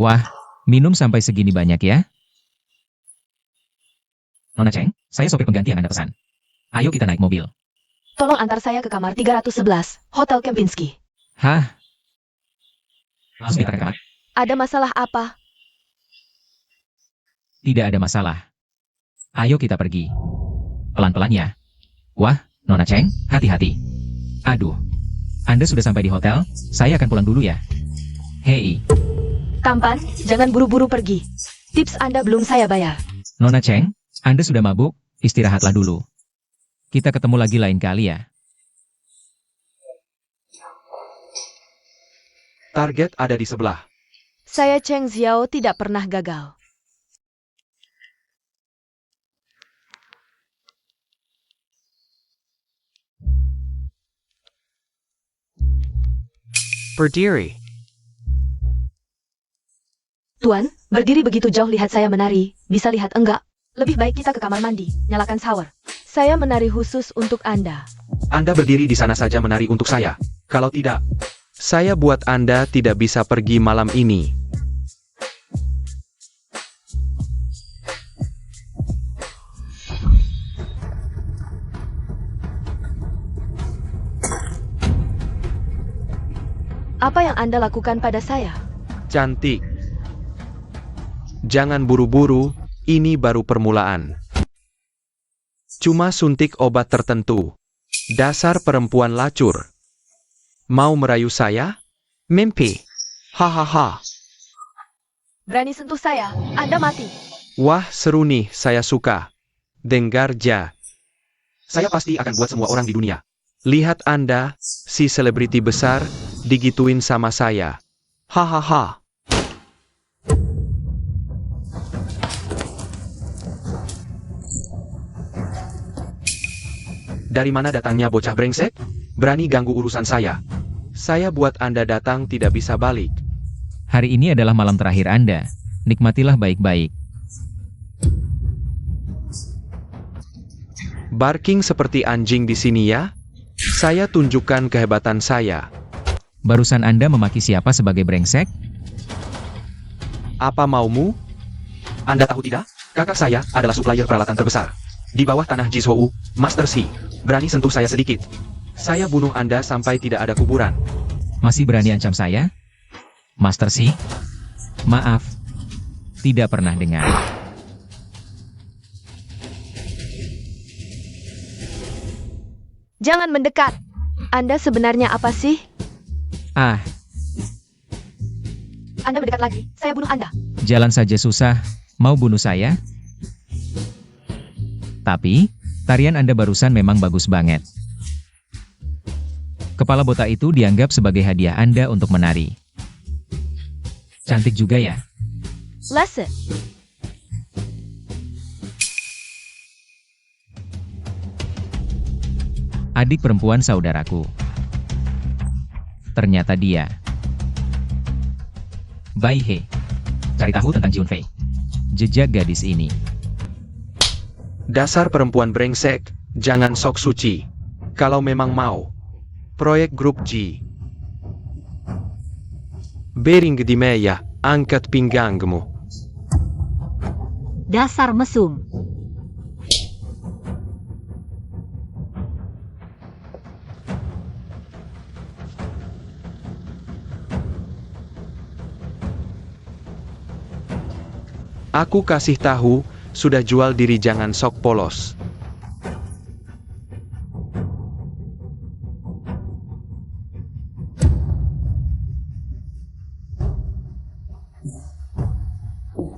Wah, minum sampai segini banyak ya? Nona Cheng, saya sopir pengganti yang Anda pesan. Ayo kita naik mobil. Tolong antar saya ke kamar 311, Hotel Kempinski. Hah? Langsung kita ke kamar. Ada masalah apa? Tidak ada masalah. Ayo kita pergi. Pelan-pelan ya. Wah, Nona Cheng, hati-hati. Aduh, Anda sudah sampai di hotel, saya akan pulang dulu ya. Hei, Tampan, jangan buru-buru pergi. Tips Anda belum saya bayar. Nona Cheng, Anda sudah mabuk, istirahatlah dulu. Kita ketemu lagi lain kali ya. Target ada di sebelah. Saya Cheng Xiao tidak pernah gagal. Berdiri. Tuan, berdiri begitu jauh lihat saya menari, bisa lihat enggak? Lebih baik kita ke kamar mandi, nyalakan shower. Saya menari khusus untuk Anda. Anda berdiri di sana saja menari untuk saya. Kalau tidak, saya buat Anda tidak bisa pergi malam ini. Apa yang Anda lakukan pada saya? Cantik. Jangan buru-buru, ini baru permulaan. Cuma suntik obat tertentu. Dasar perempuan lacur. Mau merayu saya? Mimpi. Hahaha. Berani sentuh saya, Anda mati. Wah, seru nih, saya suka. Dengar ja. Saya pasti akan buat semua orang di dunia. Lihat Anda, si selebriti besar, digituin sama saya. Hahaha. Dari mana datangnya bocah brengsek? Berani ganggu urusan saya. Saya buat Anda datang tidak bisa balik. Hari ini adalah malam terakhir Anda. Nikmatilah baik-baik. Barking seperti anjing di sini ya. Saya tunjukkan kehebatan saya. Barusan Anda memaki siapa sebagai brengsek? Apa maumu? Anda tahu tidak? Kakak saya adalah supplier peralatan terbesar. Di bawah tanah Jizhou, Master C. Berani sentuh saya sedikit. Saya bunuh Anda sampai tidak ada kuburan. Masih berani ancam saya? Master C? Maaf. Tidak pernah dengar. Jangan mendekat. Anda sebenarnya apa sih? Ah, Anda mendekat lagi, saya bunuh Anda. jalan saja susah. Mau bunuh saya? Tapi, tarian Anda barusan memang bagus banget. Kepala botak itu dianggap sebagai hadiah Anda untuk menari. Cantik juga ya. Lesson. Adik perempuan saudaraku. Ternyata dia. Bai He. Cari tahu tentang Junfei. Jejak gadis ini. Dasar perempuan brengsek, jangan sok suci. Kalau memang mau. Proyek grup G. Bering di meja, angkat pinggangmu. Dasar mesum. Aku kasih tahu, sudah jual diri jangan sok polos.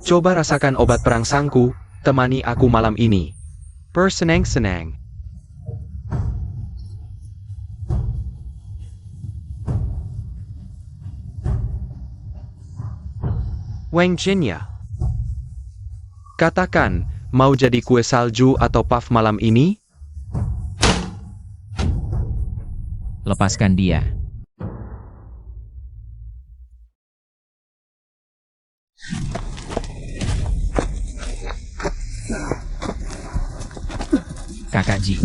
Coba rasakan obat perangsangku, temani aku malam ini. Bersenang-senang. Wang Jinya. Katakan, mau jadi kue salju atau puff malam ini? Lepaskan dia. Kakak Ji.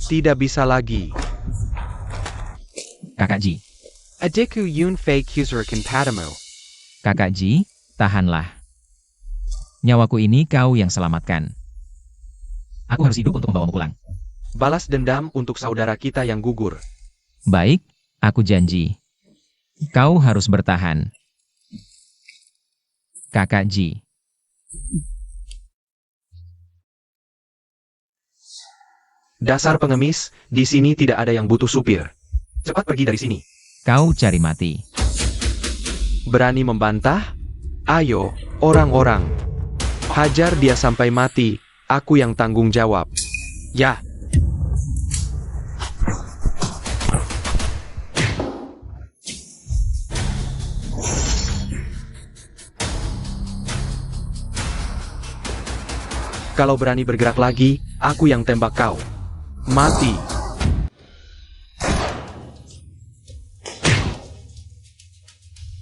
Tidak bisa lagi. Kakak Ji. Adikku Yun Fei Kuzurakan padamu. Kakak Ji, tahanlah. Nyawaku ini kau yang selamatkan. Aku harus hidup untuk membawamu pulang. Balas dendam untuk saudara kita yang gugur. Baik, aku janji. Kau harus bertahan. Kakak Ji. Dasar pengemis, di sini tidak ada yang butuh supir. Cepat pergi dari sini. Kau cari mati. Berani membantah? Ayo, orang-orang. Hajar dia sampai mati, aku yang tanggung jawab. Ya. Kalau berani bergerak lagi, aku yang tembak kau. Mati.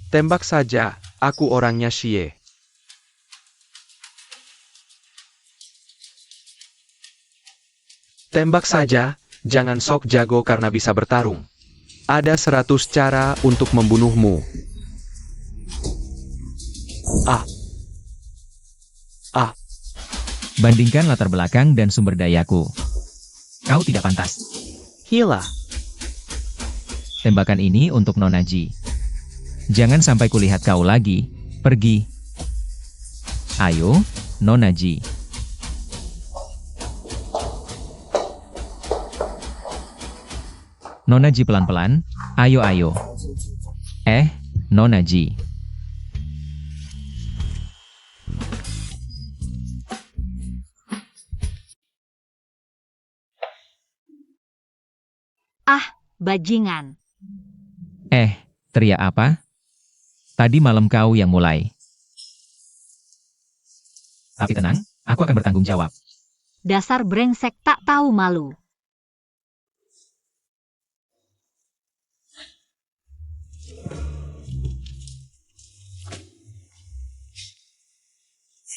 Tembak saja, aku orangnya Xie. Tembak saja, jangan sok jago karena bisa bertarung. Ada 100 cara untuk membunuhmu. Ah. Ah. Bandingkan latar belakang dan sumber dayaku. Kau tidak pantas. Hila. Tembakan ini untuk Nona Ji. Jangan sampai kulihat kau lagi. Pergi. Ayo, Nona Ji. Nona Ji pelan-pelan. Ayo, ayo. Nona Ji. Bajingan. Teriak apa? Tadi malam kau yang mulai. Tapi tenang, aku akan bertanggung jawab. Dasar brengsek tak tahu malu.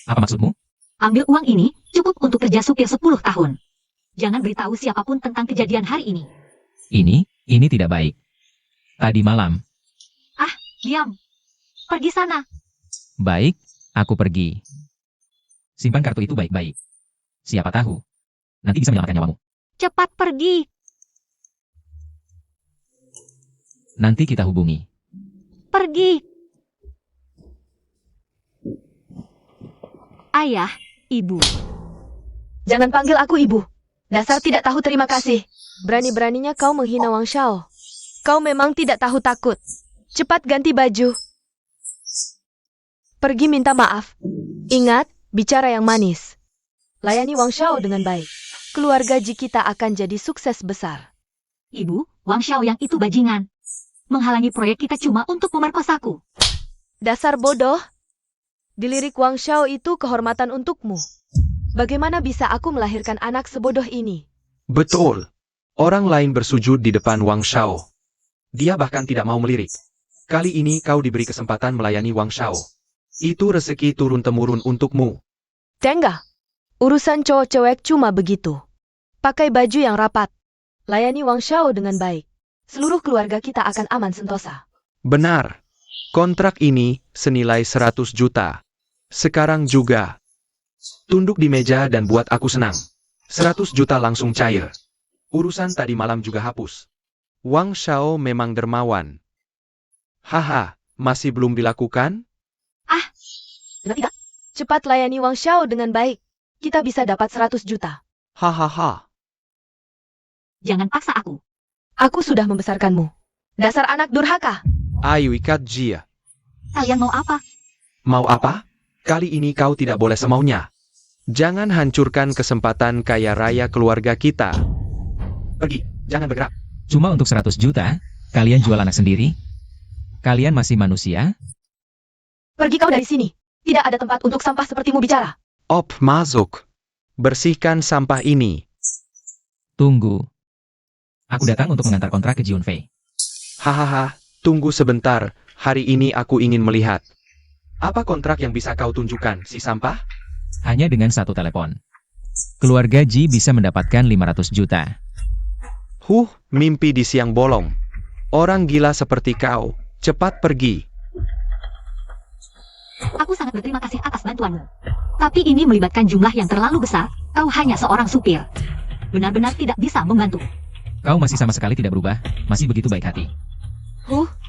Apa maksudmu? Ambil uang ini, cukup untuk kerja supir 10 tahun. Jangan beritahu siapapun tentang kejadian hari ini. Ini tidak baik. Tadi malam. Diam. Pergi sana. Baik, aku pergi. Simpan kartu itu baik-baik. Siapa tahu. Nanti bisa menyelamatkan nyawamu. Cepat pergi. Nanti kita hubungi. Pergi. Ayah, ibu. Jangan panggil aku ibu. Dasar tidak tahu terima kasih. Berani-beraninya kau menghina Wang Shao. Kau memang tidak tahu takut. Cepat ganti baju. Pergi minta maaf. Ingat, bicara yang manis. Layani Wang Shao dengan baik. Keluarga Ji kita akan jadi sukses besar. Ibu, Wang Shao yang itu bajingan. Menghalangi proyek kita cuma untuk memerkosaku. Dasar bodoh. Dilirik Wang Shao itu kehormatan untukmu. Bagaimana bisa aku melahirkan anak sebodoh ini? Betul. Orang lain bersujud di depan Wang Shao. Dia bahkan tidak mau melirik. Kali ini kau diberi kesempatan melayani Wang Shao. Itu rezeki turun-temurun untukmu. Tengah. Urusan cowok-cewek cuma begitu. Pakai baju yang rapat. Layani Wang Shao dengan baik. Seluruh keluarga kita akan aman sentosa. Benar. Kontrak ini senilai 100 juta. Sekarang juga. Tunduk di meja dan buat aku senang. 100 juta langsung cair. Urusan tadi malam juga hapus. Wang Shao memang dermawan. Haha, masih belum dilakukan? Tidak. Cepat layani Wang Shao dengan baik. Kita bisa dapat 100 juta. Hahaha. Jangan paksa aku. Aku sudah membesarkanmu. Dasar anak durhaka. Ayo ikat Jia. Kalian mau apa? Mau apa? Kali ini kau tidak boleh semaunya. Jangan hancurkan kesempatan kaya raya keluarga kita. Pergi, jangan bergerak. Cuma untuk 100 juta? Kalian jual anak sendiri? Kalian masih manusia? Pergi kau dari sini. Tidak ada tempat untuk sampah sepertimu bicara. Op, masuk. Bersihkan sampah ini. Tunggu. Aku datang untuk mengantar kontrak ke Jiunfei. Hahaha, tunggu sebentar. Hari ini aku ingin melihat. Apa kontrak yang bisa kau tunjukkan, si sampah? Hanya dengan satu telepon. Keluarga Ji bisa mendapatkan 500 juta. Mimpi di siang bolong. Orang gila seperti kau, cepat pergi. Aku sangat berterima kasih atas bantuanmu. Tapi ini melibatkan jumlah yang terlalu besar. Kau hanya seorang supir. Benar-benar tidak bisa membantu. Kau masih sama sekali tidak berubah, masih begitu baik hati.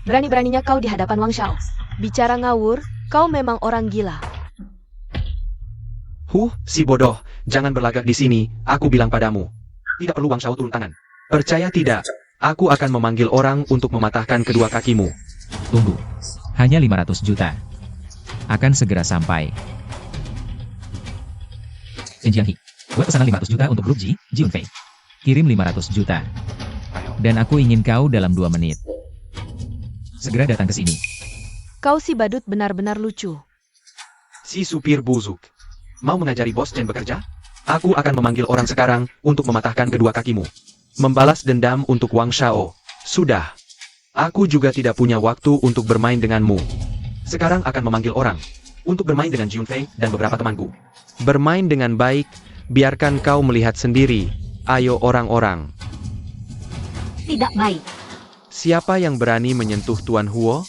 Berani-beraninya kau di hadapan Wang Shao. Bicara ngawur, kau memang orang gila. Si bodoh, jangan berlagak di sini, aku bilang padamu. Tidak perlu Wang Shao turun tangan. Percaya tidak, aku akan memanggil orang untuk mematahkan kedua kakimu. Tunggu, hanya 500 juta. Akan segera sampai. Shin Jianghe, buat pesanan 500 juta untuk grup Ji Junfei. Kirim 500 juta. Dan aku ingin kau dalam 2 menit. Segera datang ke sini. Kau si badut benar-benar lucu. Si supir busuk. Mau mengajari bos Chen bekerja? Aku akan memanggil orang sekarang untuk mematahkan kedua kakimu. Membalas dendam untuk Wang Shao. Sudah. Aku juga tidak punya waktu untuk bermain denganmu. Sekarang akan memanggil orang untuk bermain dengan Junfei dan beberapa temanku. Bermain dengan baik, biarkan kau melihat sendiri. Ayo orang-orang. Tidak baik. Siapa yang berani menyentuh Tuan Huo?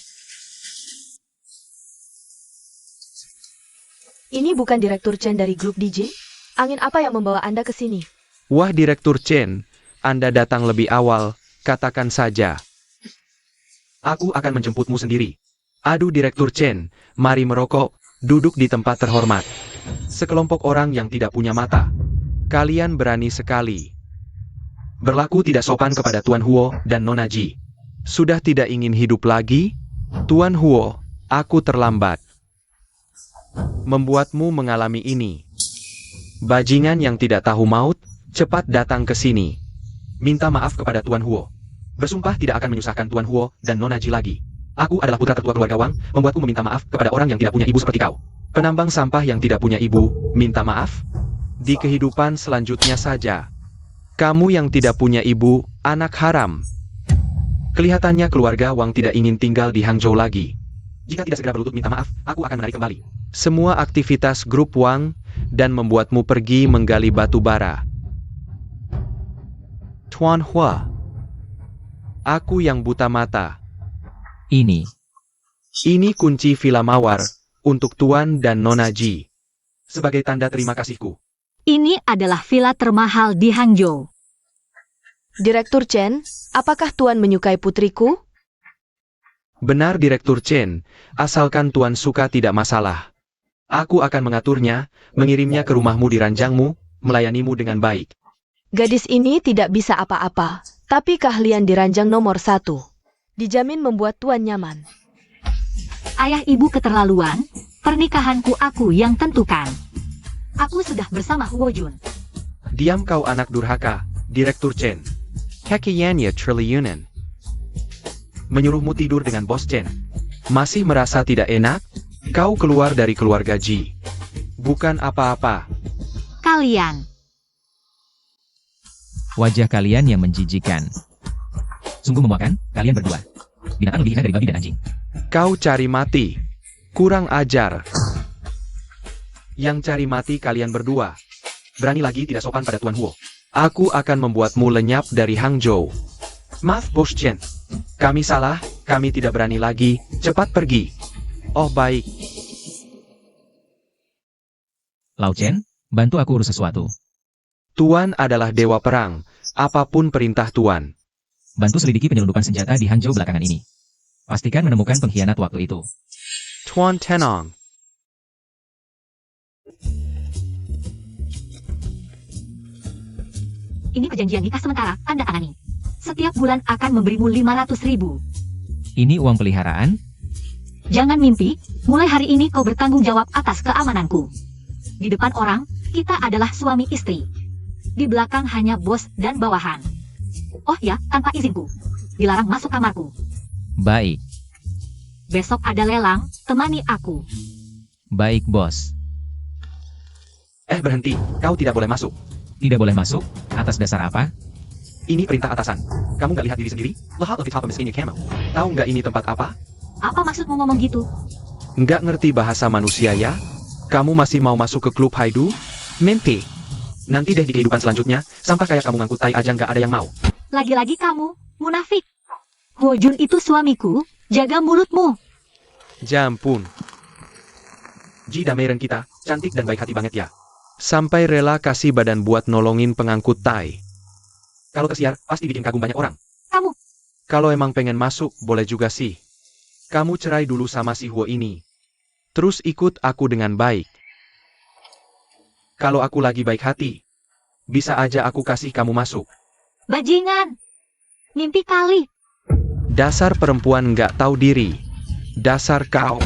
Ini bukan Direktur Chen dari grup DJ? Angin apa yang membawa Anda ke sini? Wah Direktur Chen, Anda datang lebih awal, katakan saja. Aku akan menjemputmu sendiri. Aduh Direktur Chen, mari merokok, duduk di tempat terhormat. Sekelompok orang yang tidak punya mata. Kalian berani sekali. Berlaku tidak sopan kepada Tuan Huo dan Nona Ji. Sudah tidak ingin hidup lagi? Tuan Huo, aku terlambat. Membuatmu mengalami ini. Bajingan yang tidak tahu maut, cepat datang ke sini. Minta maaf kepada Tuan Huo. Bersumpah tidak akan menyusahkan Tuan Huo dan Nona Ji lagi. Aku adalah putra tertua keluarga Wang, membuatku meminta maaf kepada orang yang tidak punya ibu seperti kau. Penambang sampah yang tidak punya ibu, minta maaf? Di kehidupan selanjutnya saja. Kamu yang tidak punya ibu, anak haram. Kelihatannya keluarga Wang tidak ingin tinggal di Hangzhou lagi. Jika tidak segera berlutut minta maaf, aku akan menarik kembali semua aktivitas grup Wang dan membuatmu pergi menggali batu bara. Tuan Hua. Aku yang buta mata. Ini Kunci Villa Mawar untuk Tuan dan Nona Ji. Sebagai tanda terima kasihku. Ini adalah villa termahal di Hangzhou. Direktur Chen, apakah Tuan menyukai putriku? Benar Direktur Chen, asalkan Tuan suka tidak masalah. Aku akan mengaturnya, mengirimnya ke rumahmu di ranjangmu, melayanimu dengan baik. Gadis ini tidak bisa apa-apa, tapi keahlian di ranjang nomor 1. Dijamin membuat Tuan nyaman. Ayah ibu keterlaluan, pernikahanku aku yang tentukan. Aku sudah bersama Huo Jun. Diam kau anak durhaka, Direktur Chen. Kekiannya triliunan. Menyuruhmu tidur dengan bos Chen. Masih merasa tidak enak? Kau keluar dari keluarga Ji. Bukan apa-apa. Kalian. wajah kalian yang menjijikan. Sungguh memuakkan, kalian berdua. Binatang lebih hina dari babi dan anjing. Kau cari mati. Kurang ajar. Yang cari mati kalian berdua. Berani lagi tidak sopan pada Tuan Huo. Aku akan membuatmu lenyap dari Hangzhou. Maaf Bos Chen. Kami salah, kami tidak berani lagi. Cepat pergi. Oh baik. Lao Chen, bantu aku urus sesuatu. Tuan adalah dewa perang. Apapun perintah Tuan. Bantu selidiki penyelundupan senjata di Hangzhou belakangan ini. Pastikan menemukan pengkhianat waktu itu. Tuan Tenong. Ini perjanjian nikah sementara, tanda tangani. Setiap bulan akan memberimu 500.000. Ini uang peliharaan? Jangan mimpi, mulai hari ini kau bertanggung jawab atas keamananku. Di depan orang, kita adalah suami istri. Di belakang hanya bos dan bawahan. Oh ya, tanpa izinku. Dilarang masuk kamarku. Baik. Besok ada lelang, temani aku. Baik, bos. Berhenti, kau tidak boleh masuk. Tidak boleh masuk? Atas dasar apa? Ini perintah atasan. Kamu nggak lihat diri sendiri? Lehat of the top of skin camo. Tahu nggak ini tempat apa? Apa maksudmu ngomong gitu? Nggak ngerti bahasa manusia ya? Kamu masih mau masuk ke klub Haidu? Mimpi. Nanti deh di kehidupan selanjutnya, sampah kayak kamu ngangkut tai aja nggak ada yang mau. Lagi-lagi kamu, munafik. Huo Jun itu suamiku, jaga mulutmu. Jampun. Ji Dameren kita, cantik dan baik hati banget ya. Sampai rela kasih badan buat nolongin pengangkut Tai. Kalau kesiar, pasti bikin kagum banyak orang. Kamu. Kalau emang pengen masuk, boleh juga sih. Kamu cerai dulu sama si Huo ini. Terus ikut aku dengan baik. Kalau aku lagi baik hati, bisa aja aku kasih kamu masuk. Bajingan. Mimpi kali. Dasar perempuan nggak tahu diri. Dasar kau.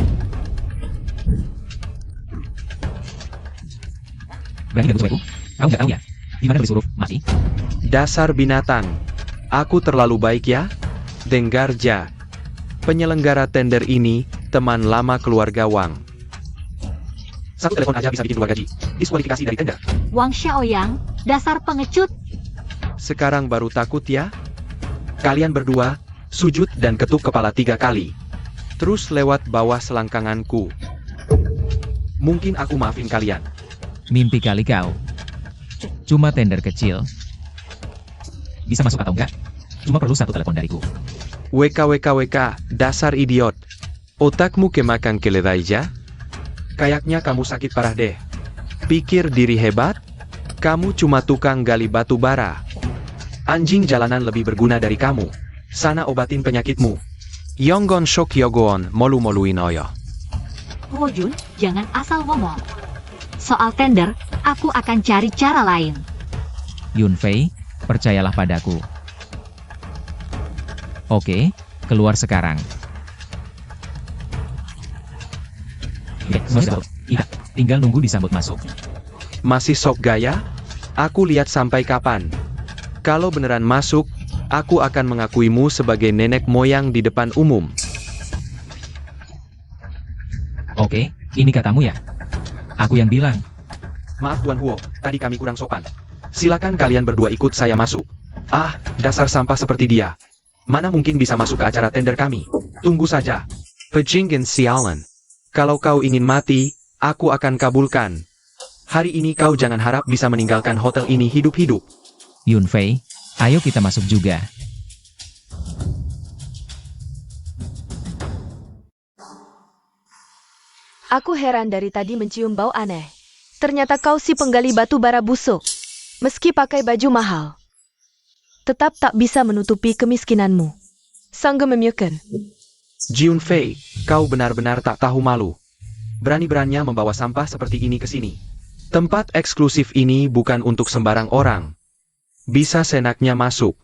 Berani ganggu cewekku? Kau nggak tahu ya? Gimana tulis huruf, Masi? Dasar binatang. Aku terlalu baik ya? Denggarja. Penyelenggara tender ini, teman lama keluarga Wang. Satu telepon aja bisa bikin keluarga Ji diskualifikasi dari tender. Wang Xiaoyang, dasar pengecut. Sekarang baru takut ya? Kalian berdua, sujud dan ketuk kepala 3 kali. Terus lewat bawah selangkanganku. Mungkin aku maafin kalian. Mimpi kali kau. Cuma tender kecil. Bisa masuk atau enggak? Cuma perlu satu telepon dariku. WKWKWK, dasar idiot. Otakmu kemakan keledaija? Kayaknya kamu sakit parah deh. Pikir diri hebat? Kamu cuma tukang gali batu bara. Anjing jalanan lebih berguna dari kamu. Sana obatin penyakitmu. Yonggon Shok Yogon, molu-moluin oyo. Huo Jun, jangan asal ngomong. Soal tender, aku akan cari cara lain. Yunfei, percayalah padaku. Oke, keluar sekarang. Iya, tinggal nunggu disambut masuk. Masih sok gaya? Aku lihat sampai kapan. Kalau beneran masuk, aku akan mengakuimu sebagai nenek moyang di depan umum. Oke, ini katamu ya? Aku yang bilang. Maaf Tuan Huo, tadi kami kurang sopan. Silakan kalian berdua ikut saya masuk. Ah, dasar sampah seperti dia. Mana mungkin bisa masuk ke acara tender kami? Tunggu saja. Pejingin sialan. Kalau kau ingin mati, aku akan kabulkan. Hari ini kau jangan harap bisa meninggalkan hotel ini hidup-hidup. Yunfei, ayo kita masuk juga. Aku heran dari tadi mencium bau aneh. Ternyata kau si penggali batu bara busuk. Meski pakai baju mahal, tetap tak bisa menutupi kemiskinanmu. Sanggup memyukan. Jiun Fei, kau benar-benar tak tahu malu. Berani-beraninya membawa sampah seperti ini ke sini. Tempat eksklusif ini bukan untuk sembarang orang. Bisa senaknya masuk.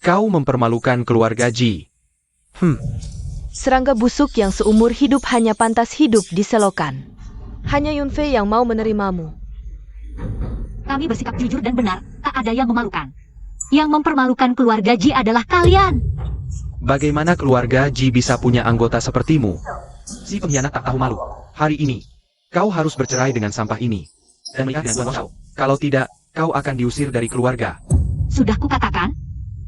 Kau mempermalukan keluarga Ji. Serangga busuk yang seumur hidup hanya pantas hidup di selokan. Hanya Yunfei yang mau menerimamu. Kami bersikap jujur dan benar, tak ada yang memalukan. Yang mempermalukan keluarga Ji adalah kalian. Bagaimana keluarga Ji bisa punya anggota sepertimu? Si pengkhianat tak tahu malu. Hari ini, kau harus bercerai dengan sampah ini. Dan menikah dengan Tuan Shao. Kalau tidak, kau akan diusir dari keluarga. Sudah kukatakan,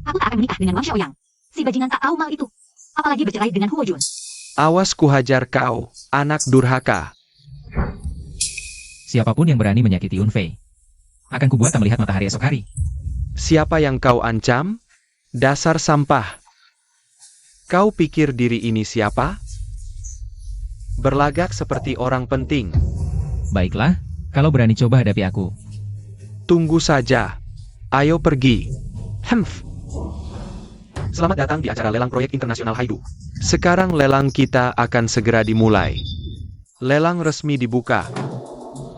aku tak akan menikah dengan Wang Xiaoyang. Si bajingan tak tahu mal itu. Apalagi bercerai dengan Huo Jun. Awas kuhajar kau, anak durhaka. Siapapun yang berani menyakiti Yunfei, akan kubuat tak melihat matahari esok hari. Siapa yang kau ancam? Dasar sampah. Kau pikir diri ini siapa? Berlagak seperti orang penting. Baiklah, kalau berani coba hadapi aku. Tunggu saja. Ayo pergi. Selamat datang di acara lelang proyek internasional Haidu. Sekarang lelang kita akan segera dimulai. Lelang resmi dibuka.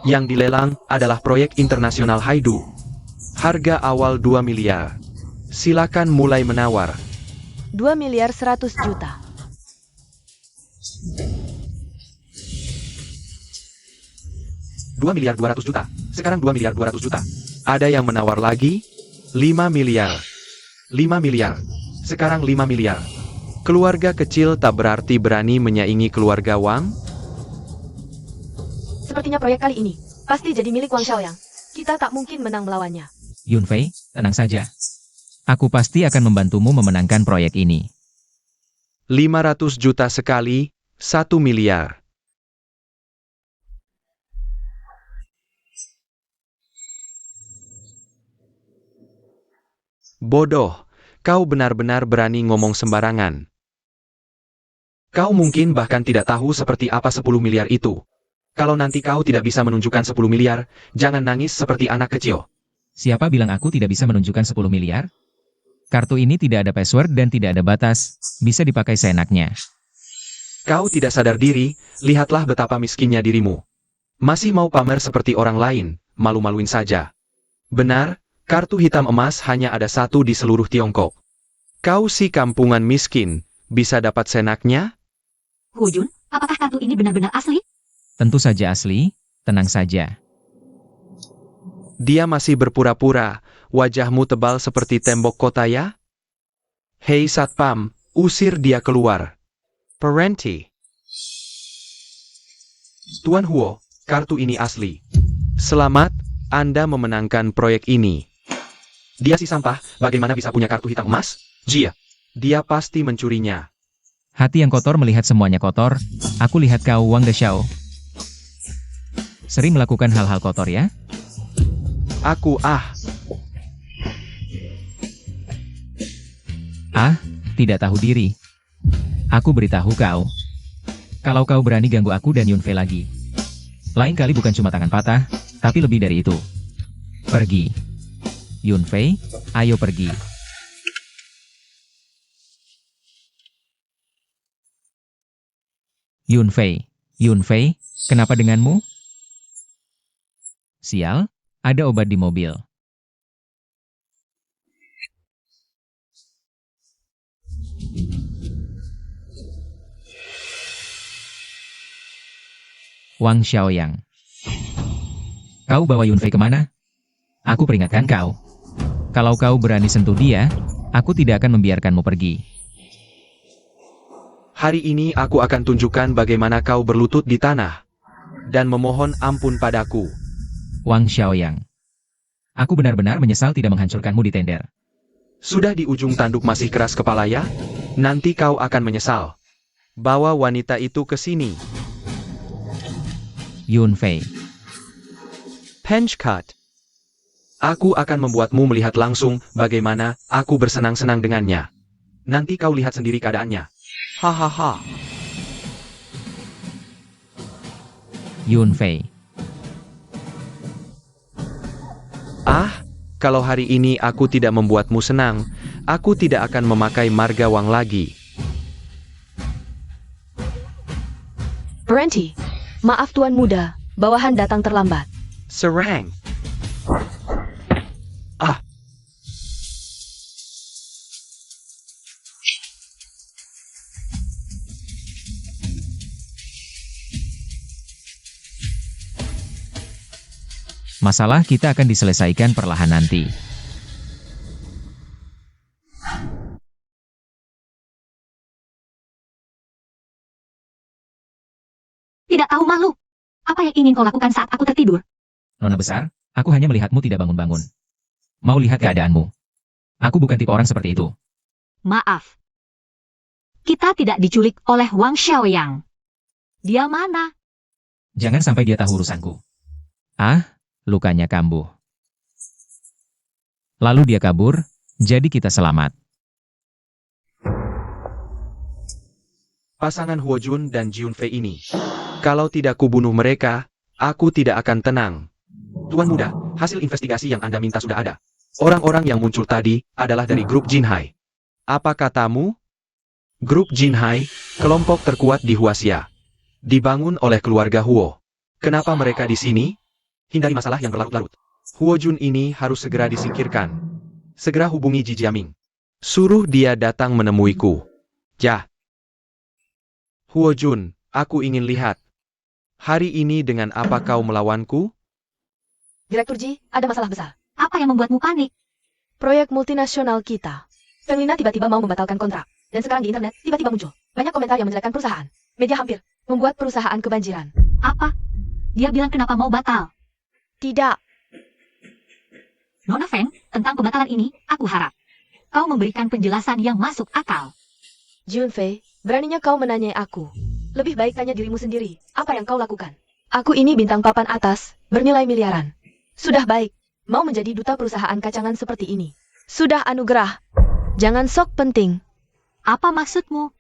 Yang dilelang adalah proyek internasional Haidu. Harga awal 2 miliar. Silakan mulai menawar. 2 miliar 100 juta. $2.200.000.000. Sekarang 2.200.000.000. Ada yang menawar lagi? 5 miliar. 5 miliar. Sekarang 5 miliar. Keluarga kecil tak berarti berani menyaingi keluarga Wang? Sepertinya proyek kali ini pasti jadi milik Wang Xiaoyang. Kita tak mungkin menang melawannya. Yunfei, tenang saja. Aku pasti akan membantumu memenangkan proyek ini. 500 juta sekali, 1 miliar. Bodoh, kau benar-benar berani ngomong sembarangan. Kau mungkin bahkan tidak tahu seperti apa 10 miliar itu. Kalau nanti kau tidak bisa menunjukkan 10 miliar, jangan nangis seperti anak kecil. Siapa bilang aku tidak bisa menunjukkan 10 miliar? Kartu ini tidak ada password dan tidak ada batas, bisa dipakai seenaknya. Kau tidak sadar diri, lihatlah betapa miskinnya dirimu. Masih mau pamer seperti orang lain, malu-maluin saja. Benar, kartu hitam emas hanya ada satu di seluruh Tiongkok. Kau si kampungan miskin, bisa dapat seenaknya? Huo Jun, apakah kartu ini benar-benar asli? Tentu saja asli, tenang saja. Dia masih berpura-pura, wajahmu tebal seperti tembok kota ya? Hei Satpam, usir dia keluar. Parenti. Tuan Huo, kartu ini asli. Selamat, Anda memenangkan proyek ini. Dia si sampah, bagaimana bisa punya kartu hitam emas? Jia. Dia pasti mencurinya. Hati yang kotor melihat semuanya kotor, aku lihat kau Wang Dexiao. Sering melakukan hal-hal kotor ya? Aku Tidak tahu diri. Aku beritahu kau. Kalau kau berani ganggu aku dan Yunfei lagi. Lain kali bukan cuma tangan patah, tapi lebih dari itu. Pergi. Yunfei, ayo pergi. Yunfei, kenapa denganmu? Sial, ada obat di mobil. Wang Xiaoyang. Kau bawa Yunfei kemana? Aku peringatkan kau. Kalau kau berani sentuh dia, aku tidak akan membiarkanmu pergi. Hari ini aku akan tunjukkan bagaimana kau berlutut di tanah. Dan memohon ampun padaku. Wang Xiaoyang. Aku benar-benar menyesal tidak menghancurkanmu di tender. Sudah di ujung tanduk masih keras kepala ya? Nanti kau akan menyesal. Bawa wanita itu ke sini. Yunfei. Pinch cut. Aku akan membuatmu melihat langsung bagaimana aku bersenang-senang dengannya. Nanti kau lihat sendiri keadaannya. Hahaha. Yunfei. Kalau hari ini aku tidak membuatmu senang, aku tidak akan memakai marga Wang lagi. Parenti, maaf tuan muda, bawahan datang terlambat. Serang. Masalah kita akan diselesaikan perlahan nanti. Tidak tahu malu. Apa yang ingin kau lakukan saat aku tertidur? Nona besar, aku hanya melihatmu tidak bangun-bangun. Mau lihat keadaanmu. Aku bukan tipe orang seperti itu. Maaf. Kita tidak diculik oleh Wang Xiaoyang. Dia mana? Jangan sampai dia tahu urusanku. Lukanya kambuh. Lalu dia kabur, jadi kita selamat. Pasangan Huo Jun dan Jiunfei ini. Kalau tidak kubunuh mereka, aku tidak akan tenang. Tuan muda, hasil investigasi yang Anda minta sudah ada. Orang-orang yang muncul tadi adalah dari grup Jinhai. Apa katamu? Grup Jinhai, kelompok terkuat di Huaxia. Dibangun oleh keluarga Huo. Kenapa mereka di sini? Hindari masalah yang berlarut-larut. Huo Jun ini harus segera disingkirkan. Segera hubungi Ji Jiaming. Suruh dia datang menemuiku. Huo Jun, aku ingin lihat. Hari ini dengan apa kau melawanku? Direktur Ji, ada masalah besar. Apa yang membuatmu panik? Proyek multinasional kita. Feng Lina tiba-tiba mau membatalkan kontrak. Dan sekarang di internet tiba-tiba muncul banyak komentar yang menjelekkan perusahaan. Media hampir membuat perusahaan kebanjiran. Apa? Dia bilang kenapa mau batal? Tidak. Nona Feng, tentang pembatalan ini, aku harap kau memberikan penjelasan yang masuk akal. Junfei, beraninya kau menanyai aku. Lebih baik tanya dirimu sendiri, apa yang kau lakukan? Aku ini bintang papan atas, bernilai miliaran. Sudah baik, mau menjadi duta perusahaan kacangan seperti ini. Sudah anugerah. Jangan sok penting. Apa maksudmu?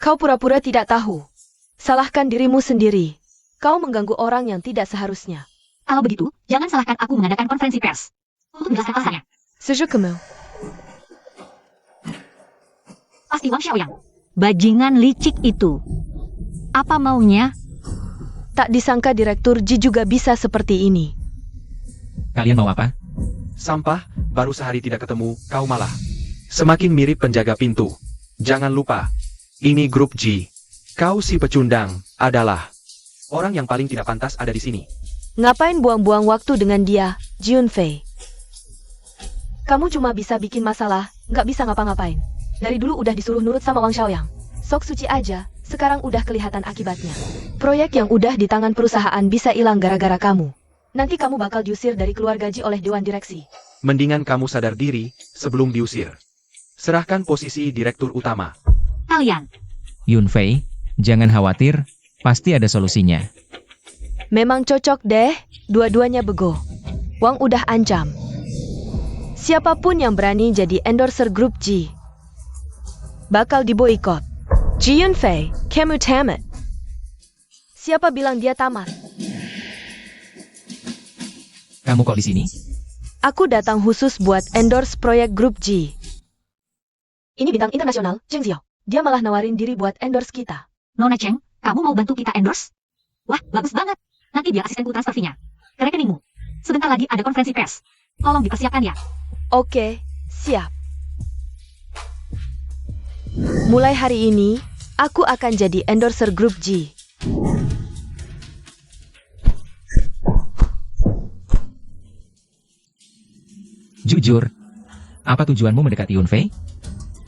Kau pura-pura tidak tahu. Salahkan dirimu sendiri. Kau mengganggu orang yang tidak seharusnya. Kalau begitu, jangan salahkan aku mengadakan konferensi pers. Untuk menjelaskan alasannya. Sejukemu. Pasti Wang Xiaoyang. Bajingan licik itu. Apa maunya? Tak disangka Direktur Ji juga bisa seperti ini. Kalian mau apa? Sampah, baru sehari tidak ketemu, kau malah semakin mirip penjaga pintu. Jangan lupa, ini grup G. Kau si pecundang, adalah orang yang paling tidak pantas ada di sini. Ngapain buang-buang waktu dengan dia, Junfei? Kamu cuma bisa bikin masalah, nggak bisa ngapa-ngapain. Dari dulu udah disuruh nurut sama Wang Xiaoyang. Sok suci aja, sekarang udah kelihatan akibatnya. Proyek yang udah di tangan perusahaan bisa hilang gara-gara kamu. Nanti kamu bakal diusir dari keluarga Ji oleh Dewan Direksi. Mendingan kamu sadar diri sebelum diusir. Serahkan posisi direktur utama. Kalian. Yunfei, jangan khawatir, pasti ada solusinya. Memang cocok deh, dua-duanya bego. Wang udah ancam. Siapapun yang berani jadi endorser grup Ji bakal diboikot. Ji Yunfei, kamu tamat. Siapa bilang dia tamat? Kamu kok di sini? Aku datang khusus buat endorse proyek grup G. Ini bintang internasional, Cheng Xiao. Dia malah nawarin diri buat endorse kita. Nona Cheng, kamu mau bantu kita endorse? Wah, bagus banget. Nanti biar asistenku transfer fee-nya ke rekeningmu. Sebentar lagi ada konferensi pers. Tolong dipersiapkan ya. Oke, siap. Mulai hari ini, aku akan jadi endorser grup G. Jujur, apa tujuanmu mendekati Yunfei?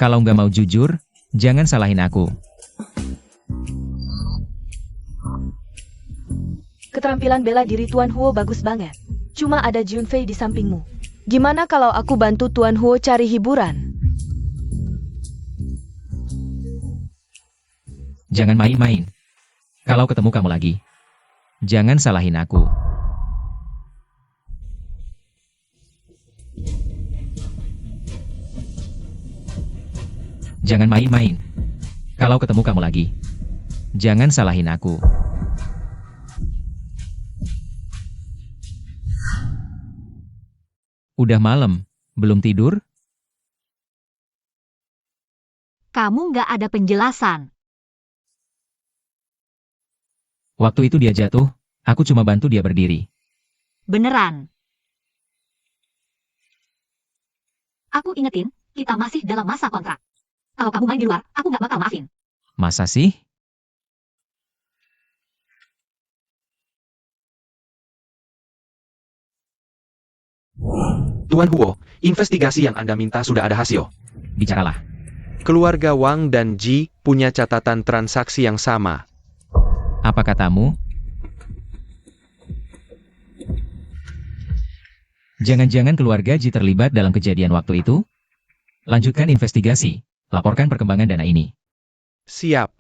Kalau nggak mau jujur, jangan salahin aku. Keterampilan bela diri Tuan Huo bagus banget. Cuma ada Junfei di sampingmu. Gimana kalau aku bantu Tuan Huo cari hiburan? Jangan main-main. Kalau ketemu kamu lagi, jangan salahin aku. Jangan main-main. Kalau ketemu kamu lagi, jangan salahin aku. Udah malam, belum tidur? Kamu nggak ada penjelasan. Waktu itu dia jatuh, aku cuma bantu dia berdiri. Beneran. Aku ingetin, kita masih dalam masa kontrak. Kalau kamu main di luar, aku nggak bakal maafin. Masa sih? Tuan Huo, investigasi yang Anda minta sudah ada hasil. Bicaralah. Keluarga Wang dan Ji punya catatan transaksi yang sama. Apa katamu? Jangan-jangan keluarga Ji terlibat dalam kejadian waktu itu? Lanjutkan investigasi. Laporkan perkembangan dana ini. Siap.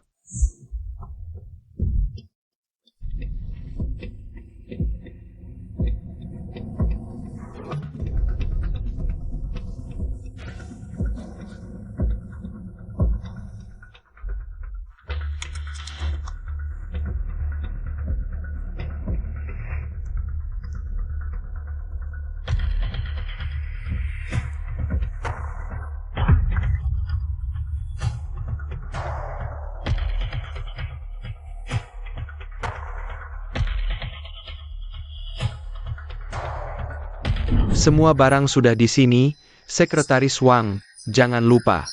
Semua barang sudah di sini, Sekretaris Wang, jangan lupa.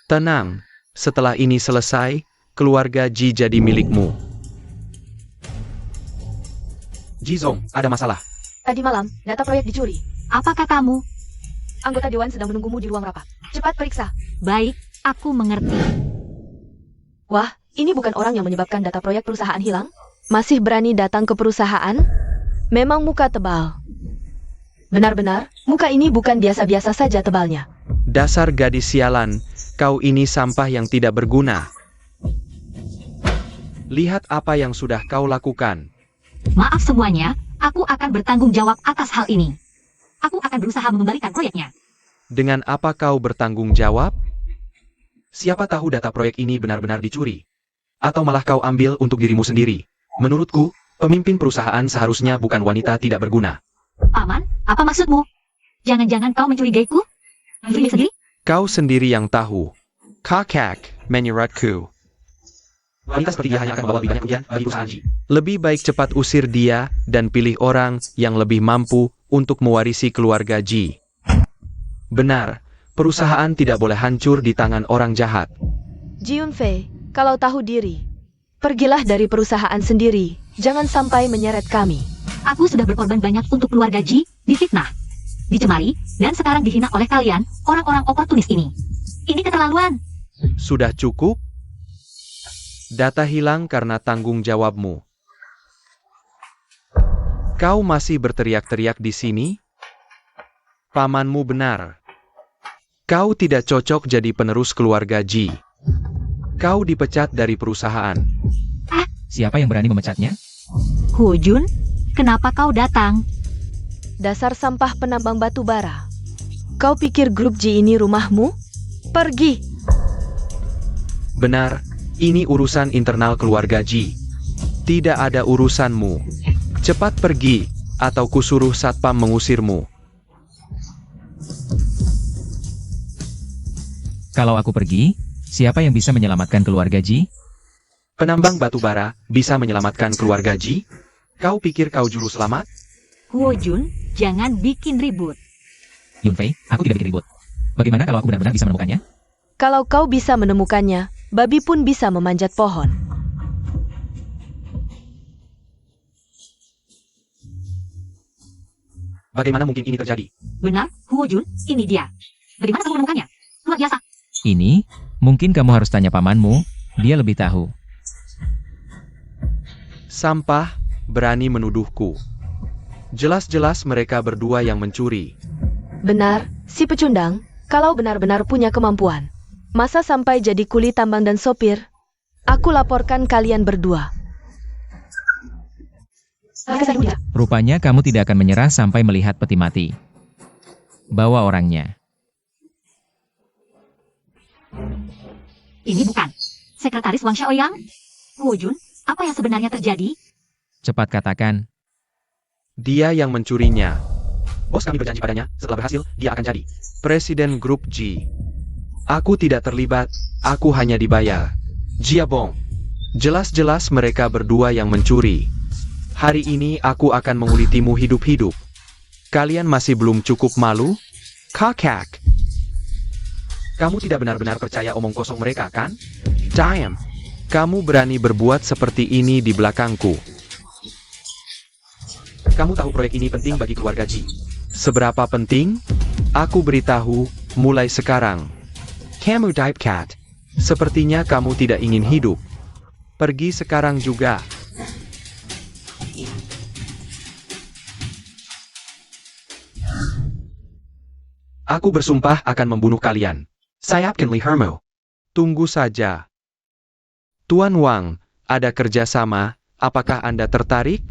Tenang, setelah ini selesai, keluarga Ji jadi milikmu. Jizong, ada masalah. Tadi malam, data proyek dicuri. Apa katamu? Anggota Dewan sedang menunggumu di ruang rapat. Cepat periksa. Baik, aku mengerti. Wah, ini bukan orang yang menyebabkan data proyek perusahaan hilang? Masih berani datang ke perusahaan? Memang muka tebal. Benar-benar, muka ini bukan biasa-biasa saja tebalnya. Dasar gadis sialan, kau ini sampah yang tidak berguna. Lihat apa yang sudah kau lakukan. Maaf semuanya, aku akan bertanggung jawab atas hal ini. Aku akan berusaha mengembalikan proyeknya. Dengan apa kau bertanggung jawab? Siapa tahu data proyek ini benar-benar dicuri. Atau malah kau ambil untuk dirimu sendiri. Menurutku, pemimpin perusahaan seharusnya bukan wanita tidak berguna. Paman, apa maksudmu? Jangan-jangan kau mencurigaiku? Pilih sendiri? Kau sendiri yang tahu. Kakak, menurutku. Wanita seperti dia hanya akan membawa lebih banyak kerugian bagi perusahaan Ji. Lebih baik cepat usir dia dan pilih orang yang lebih mampu untuk mewarisi keluarga Ji. Benar, perusahaan tidak boleh hancur di tangan orang jahat. Ji Yunfei, kalau tahu diri, pergilah dari perusahaan sendiri. Jangan sampai menyeret kami. Aku sudah berkorban banyak untuk keluarga Ji, difitnah, dicemari, dan sekarang dihina oleh kalian, orang-orang oportunis ini. Ini keterlaluan. Sudah cukup? Data hilang karena tanggung jawabmu. Kau masih berteriak-teriak di sini? Pamanmu benar. Kau tidak cocok jadi penerus keluarga Ji. Kau dipecat dari perusahaan. Siapa yang berani memecatnya? Huo Jun, kenapa kau datang? Dasar sampah penambang batu bara. Kau pikir grup Ji ini rumahmu? Pergi! Benar, ini urusan internal keluarga Ji. Tidak ada urusanmu. Cepat pergi, atau kusuruh satpam mengusirmu. Kalau aku pergi, siapa yang bisa menyelamatkan keluarga Ji? Penambang batu bara bisa menyelamatkan keluarga Ji? Kau pikir kau juru selamat? Huo Jun, jangan bikin ribut. Yunfei, aku tidak bikin ribut. Bagaimana kalau aku benar-benar bisa menemukannya? Kalau kau bisa menemukannya, babi pun bisa memanjat pohon. Bagaimana mungkin ini terjadi? Benar, Huo Jun, ini dia. Bagaimana kamu menemukannya? Luar biasa. Ini, mungkin kamu harus tanya pamanmu, dia lebih tahu. Sampah, berani menuduhku. Jelas-jelas mereka berdua yang mencuri. Benar, si pecundang, kalau benar-benar punya kemampuan. Masa sampai jadi kuli tambang dan sopir? Aku laporkan kalian berdua. Rupanya kamu tidak akan menyerah sampai melihat peti mati. Bawa orangnya. Ini bukan Sekretaris Wang Xiaoyang. Huo Jun, apa yang sebenarnya terjadi? Cepat katakan. Dia yang mencurinya. Bos kami berjanji padanya, setelah berhasil, dia akan jadi Presiden Grup Ji. Aku tidak terlibat, aku hanya dibayar. Jiabong. Jelas-jelas mereka berdua yang mencuri. Hari ini aku akan mengulitimu hidup-hidup. Kalian masih belum cukup malu? Kakak. Kamu tidak benar-benar percaya omong kosong mereka, kan? Damn. Kamu berani berbuat seperti ini di belakangku. Kamu tahu proyek ini penting bagi keluarga Ji. Seberapa penting? Aku beritahu, mulai sekarang. Kamu Cat. Sepertinya kamu tidak ingin hidup. Pergi sekarang juga. Aku bersumpah akan membunuh kalian. Saya akan lihatmu. Tunggu saja. Tuan Wang, ada kerjasama, apakah Anda tertarik?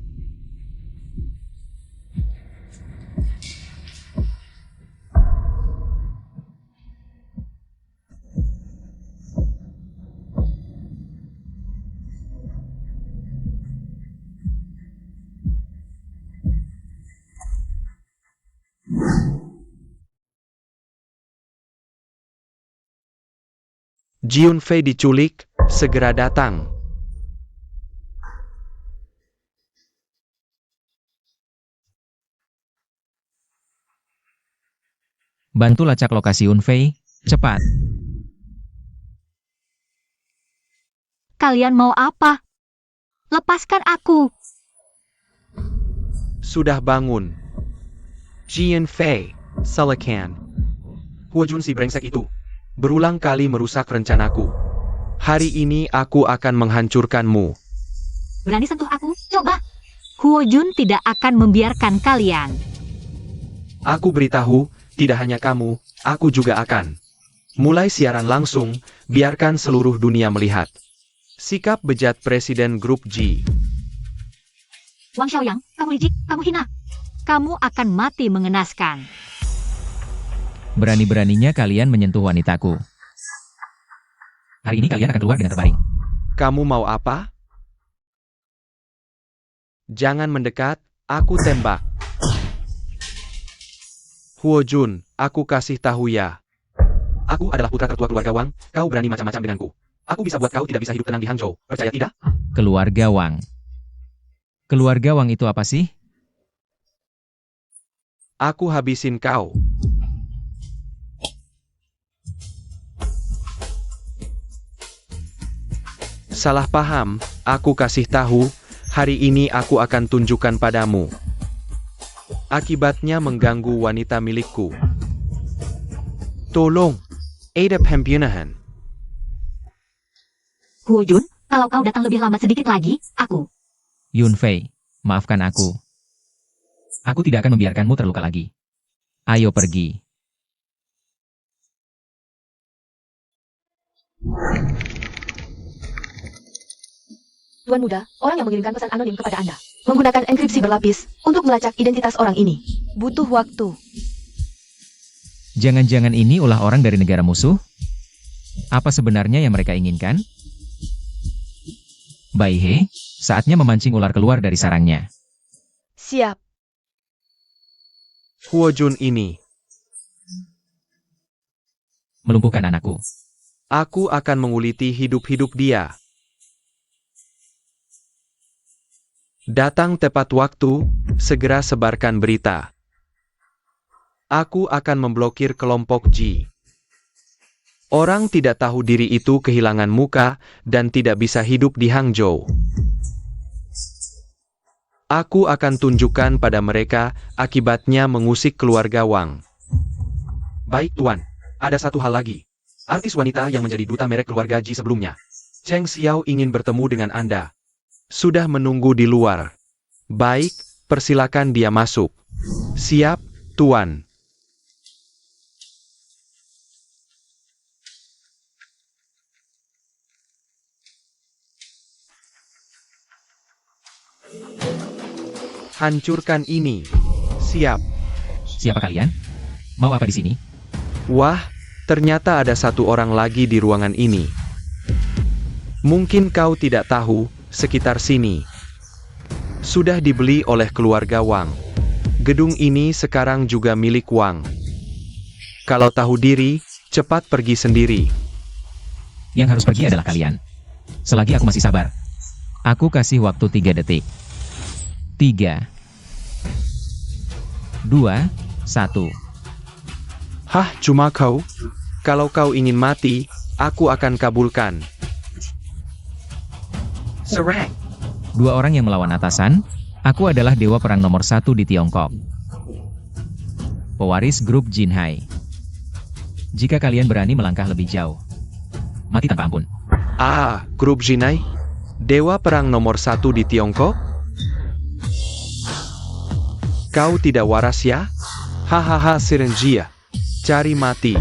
Ji Yunfei diculik, segera datang. Bantu lacak lokasi Yunfei, cepat. Kalian mau apa? Lepaskan aku. Sudah bangun. Ji Yunfei, Selekan. Huo Jun si brengsek itu. Berulang kali merusak rencanaku. Hari ini aku akan menghancurkanmu. Berani sentuh aku? Coba. Huo Jun tidak akan membiarkan kalian. Aku beritahu, tidak hanya kamu, aku juga akan. Mulai siaran langsung, biarkan seluruh dunia melihat. Sikap bejat Presiden Grup Ji. Wang Xiaoyang, kamu licik, kamu hina. Kamu akan mati mengenaskan. Berani-beraninya kalian menyentuh wanitaku. Hari ini kalian akan keluar dengan terbaring. Kamu mau apa? Jangan mendekat, aku tembak. Huojun, aku kasih tahu ya. Aku adalah putra tertua keluarga Wang, kau berani macam-macam denganku. Aku bisa buat kau tidak bisa hidup tenang di Hangzhou, percaya tidak? Keluarga Wang. Keluarga Wang itu apa sih? Aku habisin kau. Salah paham, aku kasih tahu, hari ini aku akan tunjukkan padamu. Akibatnya mengganggu wanita milikku. Tolong, ada pembunuhan. Huojun, kalau kau datang lebih lambat sedikit lagi, aku. Yunfei, maafkan aku. Aku tidak akan membiarkanmu terluka lagi. Ayo pergi. Tuan muda, orang yang mengirimkan pesan anonim kepada Anda menggunakan enkripsi berlapis untuk melacak identitas orang ini. Butuh waktu. Jangan-jangan ini ulah orang dari negara musuh? Apa sebenarnya yang mereka inginkan? Bai He, saatnya memancing ular keluar dari sarangnya. Siap. Huojun ini, Melumpuhkan anakku. aku akan menguliti hidup-hidup dia. Datang tepat waktu, segera sebarkan berita. Aku akan memblokir kelompok Ji. Orang tidak tahu diri itu kehilangan muka dan tidak bisa hidup di Hangzhou. Aku akan tunjukkan pada mereka akibatnya mengusik keluarga Wang. Baik Tuan, ada satu hal lagi. Artis wanita yang menjadi duta merek keluarga Ji sebelumnya. Cheng Xiao ingin bertemu dengan Anda. Sudah menunggu di luar. Baik, persilakan dia masuk. Siap, Tuan. Hancurkan ini. Siap. Siapa kalian? Mau apa di sini? Wah, ternyata ada satu orang lagi di ruangan ini. Mungkin kau tidak tahu, sekitar sini sudah dibeli oleh keluarga Wang. Gedung ini sekarang juga milik Wang. Kalau tahu diri, cepat pergi sendiri. Yang harus pergi adalah kalian. Selagi aku masih sabar. Aku kasih waktu 3 detik. 3, 2, 1. Hah, cuma kau? Kalau kau ingin mati, aku akan kabulkan. Serang. 2 orang yang melawan atasan. Aku adalah dewa perang nomor 1 di Tiongkok. Pewaris grup Jinhai. Jika kalian berani melangkah lebih jauh, mati tanpa ampun. Ah, grup Jinai? Dewa perang nomor 1 di Tiongkok? Kau tidak waras ya? Hahaha, Sirenjia. Cari mati.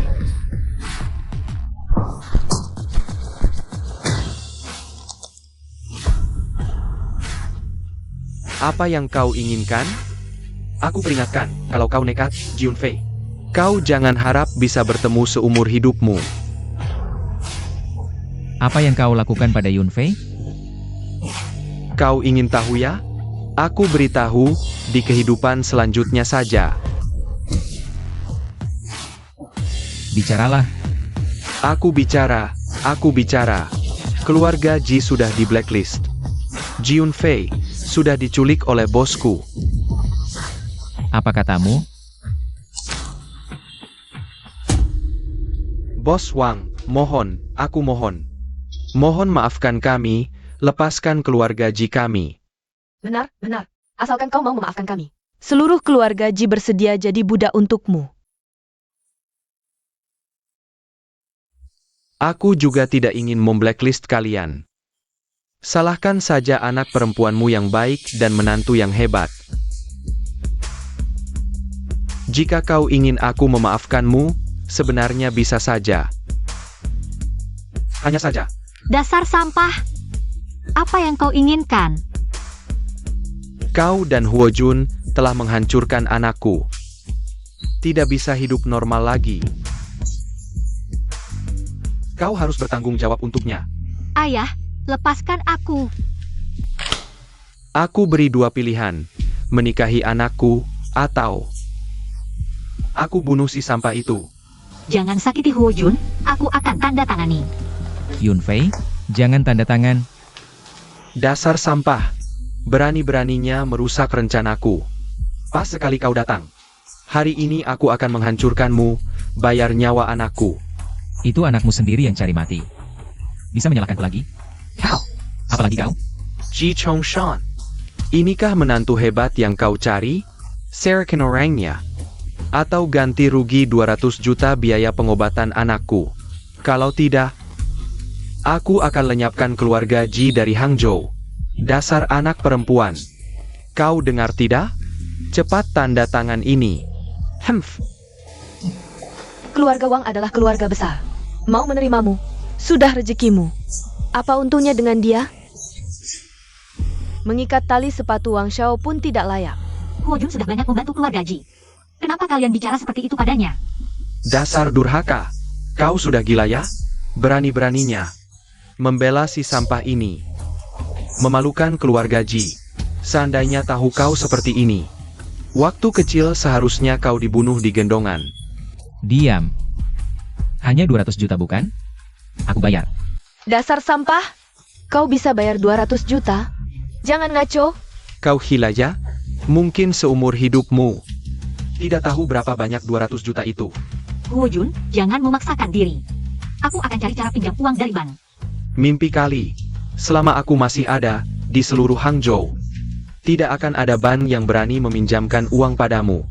Apa yang kau inginkan? Aku peringatkan, kalau kau nekat, Jiunfei. Kau jangan harap bisa bertemu seumur hidupmu. Apa yang kau lakukan pada Yunfei? Kau ingin tahu ya? Aku beritahu, di kehidupan selanjutnya saja. Bicaralah. Aku bicara. Keluarga Ji sudah di blacklist. Jiunfei sudah diculik oleh bosku. Apa katamu? Bos Wang, mohon, aku mohon. Mohon maafkan kami, lepaskan keluarga Ji kami. Benar, benar. Asalkan kau mau memaafkan kami. Seluruh keluarga Ji bersedia jadi budak untukmu. Aku juga tidak ingin memblacklist kalian. Salahkan saja anak perempuanmu yang baik dan menantu yang hebat. Jika kau ingin aku memaafkanmu, sebenarnya bisa saja. Hanya saja. Dasar sampah. Apa yang kau inginkan? Kau dan Huojun telah menghancurkan anakku. Tidak bisa hidup normal lagi. Kau harus bertanggung jawab untuknya. Ayah, lepaskan aku. Aku beri dua pilihan, menikahi anakku, atau aku bunuh si sampah itu. Jangan sakiti Huo Jun, aku akan tanda tangani. Yunfei, jangan tanda tangan. Dasar sampah, berani-beraninya merusak rencanaku. Pas sekali kau datang. Hari ini aku akan menghancurkanmu, bayar nyawa anakku. Itu anakmu sendiri yang cari mati. Bisa menyalahkanku lagi? Kau, apalagi kau? Ji Chong Shan, inikah menantu hebat yang kau cari? Serahkan orangnya. Atau ganti rugi 200 juta biaya pengobatan anakku. Kalau tidak, aku akan lenyapkan keluarga Ji dari Hangzhou. Dasar anak perempuan. Kau dengar tidak? Cepat tanda tangan ini. Hemph. Keluarga Wang adalah keluarga besar. Mau menerimamu. Sudah rezekimu. Apa untungnya dengan dia? Mengikat tali sepatu Wang Xiao pun tidak layak. Huo Jun sudah banyak membantu keluarga Ji. Kenapa kalian bicara seperti itu padanya? Dasar durhaka. Kau sudah gila ya? Berani-beraninya membela si sampah ini. Memalukan keluarga Ji. Seandainya tahu kau seperti ini, waktu kecil seharusnya kau dibunuh di gendongan. Diam. Hanya 200 juta bukan? Aku bayar. Dasar sampah. Kau bisa bayar 200 juta? Jangan ngaco. Kau gila ya? Mungkin seumur hidupmu tidak tahu berapa banyak 200 juta itu. Huo Jun, jangan memaksakan diri. Aku akan cari cara pinjam uang dari bank. Mimpi kali. Selama aku masih ada di seluruh Hangzhou, tidak akan ada bank yang berani meminjamkan uang padamu.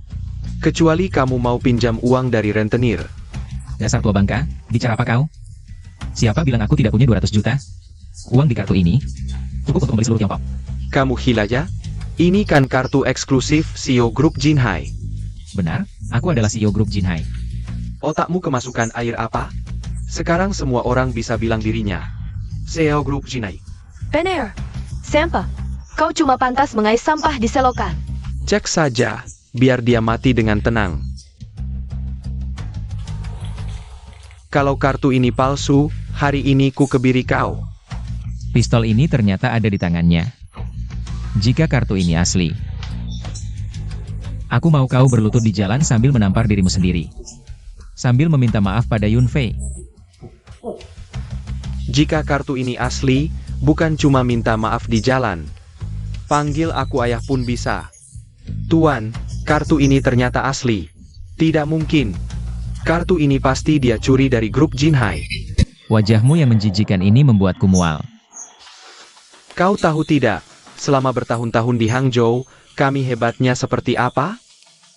Kecuali kamu mau pinjam uang dari rentenir. Dasar tua bangka, bicara apa kau? Siapa bilang aku tidak punya 200 juta? Uang di kartu ini cukup untuk membeli seluruh Tiongkok. Kamu gila ya? Ini kan kartu eksklusif CEO Grup Jinhai. Benar, aku adalah CEO grup Jinhai. Otakmu kemasukan air apa? Sekarang semua orang bisa bilang dirinya CEO Grup Jinhai. Benar. Sampah. Kau cuma pantas mengais sampah di selokan. Cek saja, biar dia mati dengan tenang. Kalau kartu ini palsu, hari ini ku kebiri kau. Pistol ini ternyata ada di tangannya. Jika kartu ini asli, aku mau kau berlutut di jalan sambil menampar dirimu sendiri. Sambil meminta maaf pada Yunfei. Jika kartu ini asli, bukan cuma minta maaf di jalan. Panggil aku ayah pun bisa. Tuan, kartu ini ternyata asli. Tidak mungkin. Kartu ini pasti dia curi dari grup Jinhai. Wajahmu yang menjijikan ini membuatku mual. Kau tahu tidak, selama bertahun-tahun di Hangzhou, kami hebatnya seperti apa?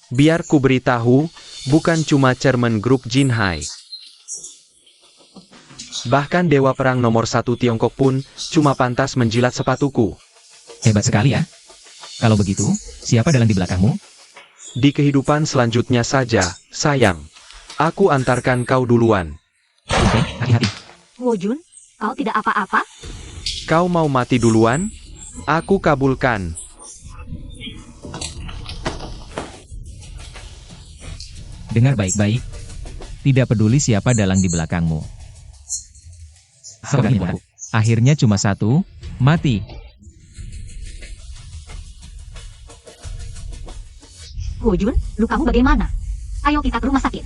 Biar ku beritahu, bukan cuma chairman grup Jinhai. Bahkan dewa perang nomor 1 Tiongkok pun cuma pantas menjilat sepatuku. Hebat sekali ya. Kalau begitu, siapa dalang di belakangmu? Di kehidupan selanjutnya saja, sayang. Aku antarkan kau duluan. Oke, hati-hati. Huo Jun, kau tidak apa-apa? Kau mau mati duluan? Aku kabulkan. Dengar baik-baik. Tidak peduli siapa dalang di belakangmu. Akhirnya cuma satu, mati. Huo Jun, lukamu bagaimana? Ayo kita ke rumah sakit.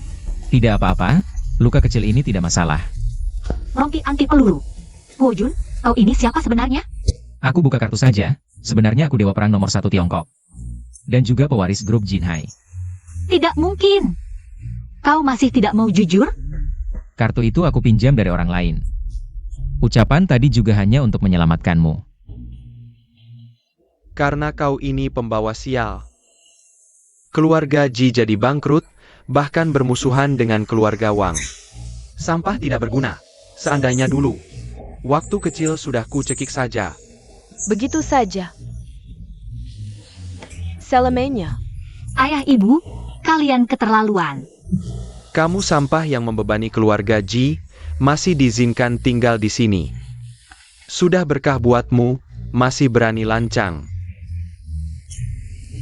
Tidak apa-apa, luka kecil ini tidak masalah. Rompi anti peluru. Huo Jun, kau ini siapa sebenarnya? Aku buka kartu saja, sebenarnya aku dewa perang nomor 1 Tiongkok. Dan juga pewaris grup Jinhai. Tidak mungkin. Kau masih tidak mau jujur? Kartu itu aku pinjam dari orang lain. Ucapan tadi juga hanya untuk menyelamatkanmu. Karena kau ini pembawa sial. Keluarga Ji jadi bangkrut, bahkan bermusuhan dengan keluarga Wang. Sampah tidak berguna. Seandainya dulu, waktu kecil sudah ku cekik saja. Begitu saja. Selamanya. Ayah ibu, kalian keterlaluan. Kamu sampah yang membebani keluarga Ji, masih diizinkan tinggal di sini. Sudah berkah buatmu, masih berani lancang.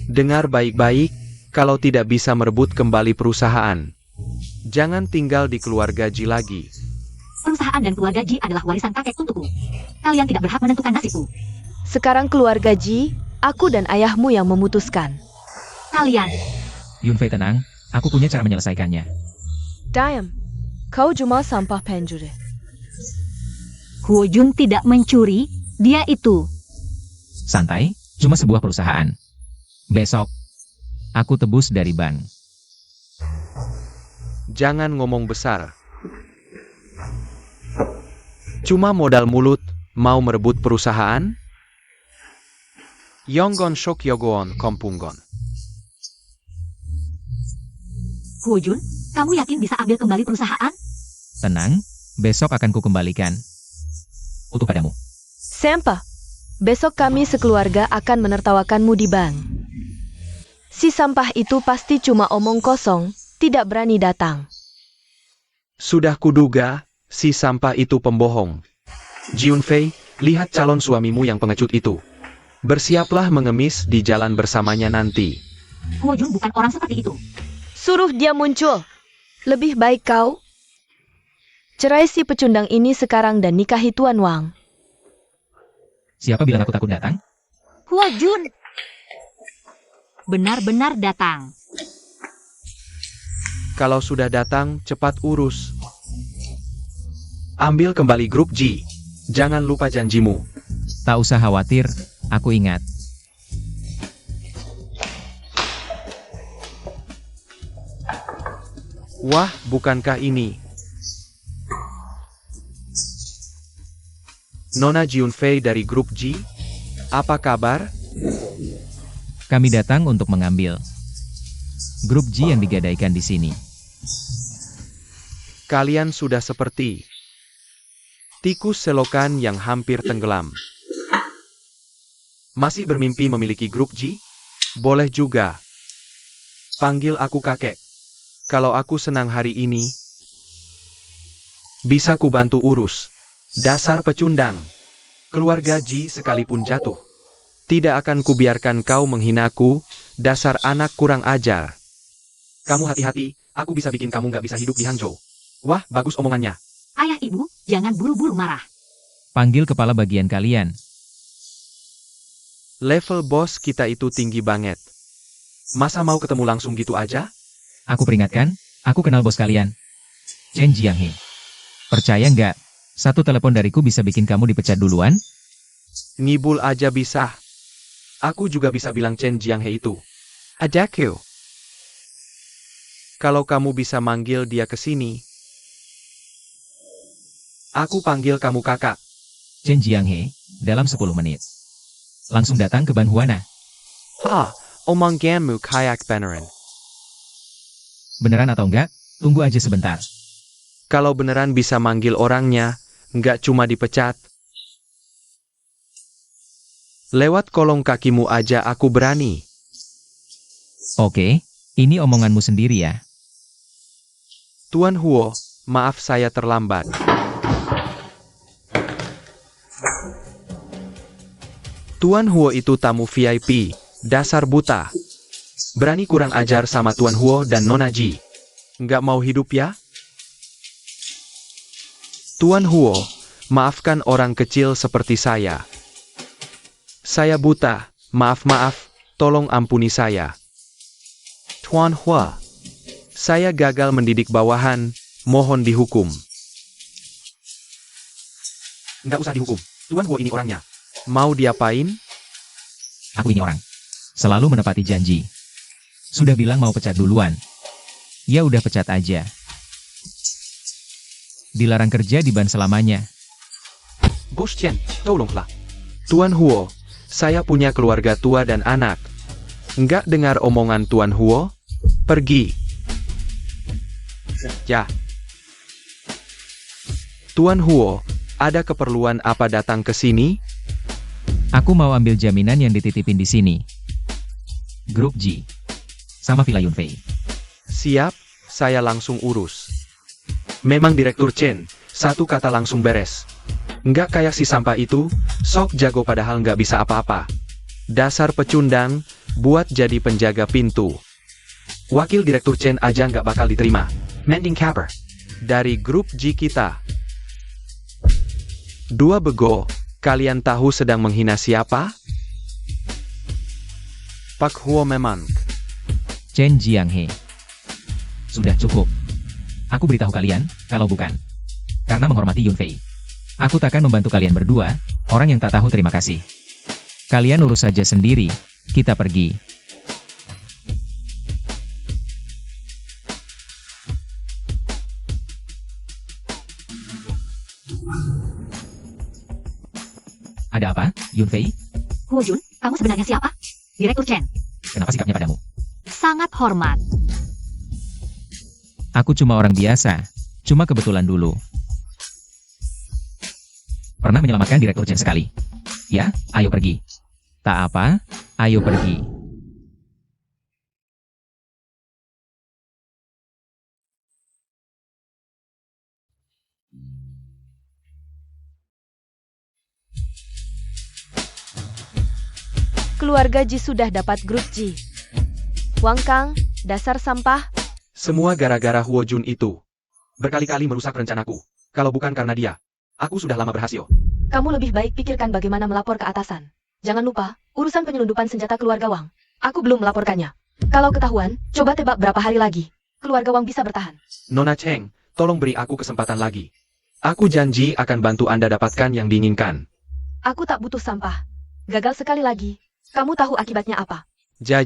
Dengar baik-baik, kalau tidak bisa merebut kembali perusahaan, jangan tinggal di keluarga Ji lagi. Perusahaan dan keluarga Ji adalah warisan kakek untukku. Kalian tidak berhak menentukan nasibku. Sekarang keluarga Ji Aku dan ayahmu yang memutuskan. Kalian, Yunfei tenang, aku punya cara menyelesaikannya. Diam. Kau cuma sampah penjuru. Huo Jun tidak mencuri, dia itu. Santai, cuma sebuah perusahaan. Besok, aku tebus dari bank. Jangan ngomong besar. Cuma modal mulut, mau merebut perusahaan? Yonggon Shok Yogon Kompunggon. Huo Jun, kamu yakin bisa ambil kembali perusahaan? Tenang, besok akan kukembalikan. Utuh padamu. Sampah. Besok kami sekeluarga akan menertawakanmu di bank. Si sampah itu pasti cuma omong kosong, tidak berani datang. Sudah kuduga, si sampah itu pembohong. Jiunfei, lihat calon suamimu yang pengecut itu. Bersiaplah mengemis di jalan bersamanya nanti. Huo Jun bukan orang seperti itu. Suruh dia muncul. Lebih baik kau cerai si pecundang ini sekarang dan nikahi Tuan Wang. Siapa bilang aku takut datang? Huo Jun benar-benar datang. Kalau sudah datang, cepat urus. Ambil kembali grup G. Jangan lupa janjimu. Tak usah khawatir, aku ingat. Wah, bukankah ini Nona Jiunfei dari grup G? Apa kabar? Kami datang untuk mengambil grup G yang digadaikan di sini. Kalian sudah seperti tikus selokan yang hampir tenggelam. Masih bermimpi memiliki grup G? Boleh juga. Panggil aku kakek. Kalau aku senang hari ini, bisa ku bantu urus. Dasar pecundang. Keluarga Ji sekalipun jatuh, tidak akan kubiarkan kau menghinaku, dasar anak kurang ajar. Kamu hati-hati, aku bisa bikin kamu nggak bisa hidup di Hangzhou. Wah, bagus omongannya. Ayah ibu, jangan buru-buru marah. Panggil kepala bagian kalian. Level bos kita itu tinggi banget. Masa mau ketemu langsung gitu aja? Aku peringatkan, aku kenal bos kalian. Chen Jianghe. Percaya nggak? Satu telepon dariku bisa bikin kamu dipecat duluan? Ngibul aja bisa. Aku juga bisa bilang Chen Jianghe itu. Adakyo. Kalau kamu bisa manggil dia ke sini, aku panggil kamu kakak. Chen Jianghe, dalam 10 menit. Langsung datang ke Ban Huana. Ha, omonganmu kayak beneran. Beneran atau enggak? Tunggu aja sebentar. Kalau beneran bisa manggil orangnya, nggak cuma dipecat. Lewat kolong kakimu aja aku berani. Oke, ini omonganmu sendiri ya. Tuan Huo, maaf saya terlambat. Tuan Huo itu tamu VIP, dasar buta. Berani kurang ajar sama Tuan Huo dan Nona Ji. Nggak mau hidup ya? Tuan Huo, maafkan orang kecil seperti saya. Saya buta, maaf, tolong ampuni saya. Tuan Huo, saya gagal mendidik bawahan, mohon dihukum. Nggak usah dihukum, Tuan Huo ini orangnya. Mau diapain? Aku ini orang. Selalu menepati janji. Sudah bilang mau pecat duluan. Ya udah pecat aja. Dilarang kerja di ban selamanya. Bos Chen, tolonglah. Tuan Huo, saya punya keluarga tua dan anak. Nggak dengar omongan Tuan Huo? Pergi. Ya. Tuan Huo, ada keperluan apa datang ke sini? Aku mau ambil jaminan yang dititipin di sini. Grup G. Sama Villa Yunfei. Siap, saya langsung urus. Memang Direktur Chen, satu kata langsung beres. Nggak kayak si sampah itu, sok jago padahal nggak bisa apa-apa. Dasar pecundang, buat jadi penjaga pintu. Wakil Direktur Chen aja nggak bakal diterima. Mending caper. Dari grup G kita. Dua bego, kalian tahu sedang menghina siapa? Pak Huo memang. Chen Jianghe. Sudah cukup. Aku beritahu kalian, kalau bukan. Karena menghormati Yunfei. Aku takkan membantu kalian berdua, orang yang tak tahu terima kasih. Kalian urus saja sendiri, kita pergi. Ada apa, Yunfei? Huo Jun, kamu sebenarnya siapa? Direktur Chen. Kenapa sikapnya padamu? Sangat hormat. Aku cuma orang biasa, cuma kebetulan dulu. Pernah menyelamatkan Direktur Chen sekali. Ya, ayo pergi. Tak apa, ayo pergi. Keluarga Ji sudah dapat grup Ji. Wang Kang, dasar sampah. Semua gara-gara Huo Jun itu. Berkali-kali merusak rencanaku. Kalau bukan karena dia, aku sudah lama berhasil. Kamu lebih baik pikirkan bagaimana melapor ke atasan. Jangan lupa, urusan penyelundupan senjata keluarga Wang. Aku belum melaporkannya. Kalau ketahuan, coba tebak berapa hari lagi. Keluarga Wang bisa bertahan. Nona Cheng, tolong beri aku kesempatan lagi. Aku janji akan bantu Anda dapatkan yang diinginkan. Aku tak butuh sampah. Gagal sekali lagi. Kamu tahu akibatnya apa? Ja.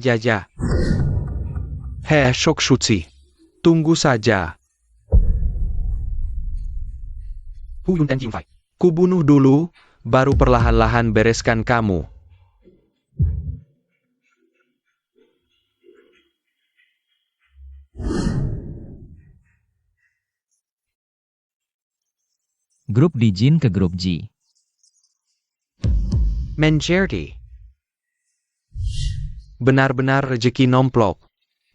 Heh, Shok Shutsi. Tunggu saja. Hu Yun Ten Jing Fai. Kubunuh dulu, baru perlahan-lahan bereskan kamu. Grup Dijin ke grup Ji. Menjerti. Benar-benar rezeki nomplok.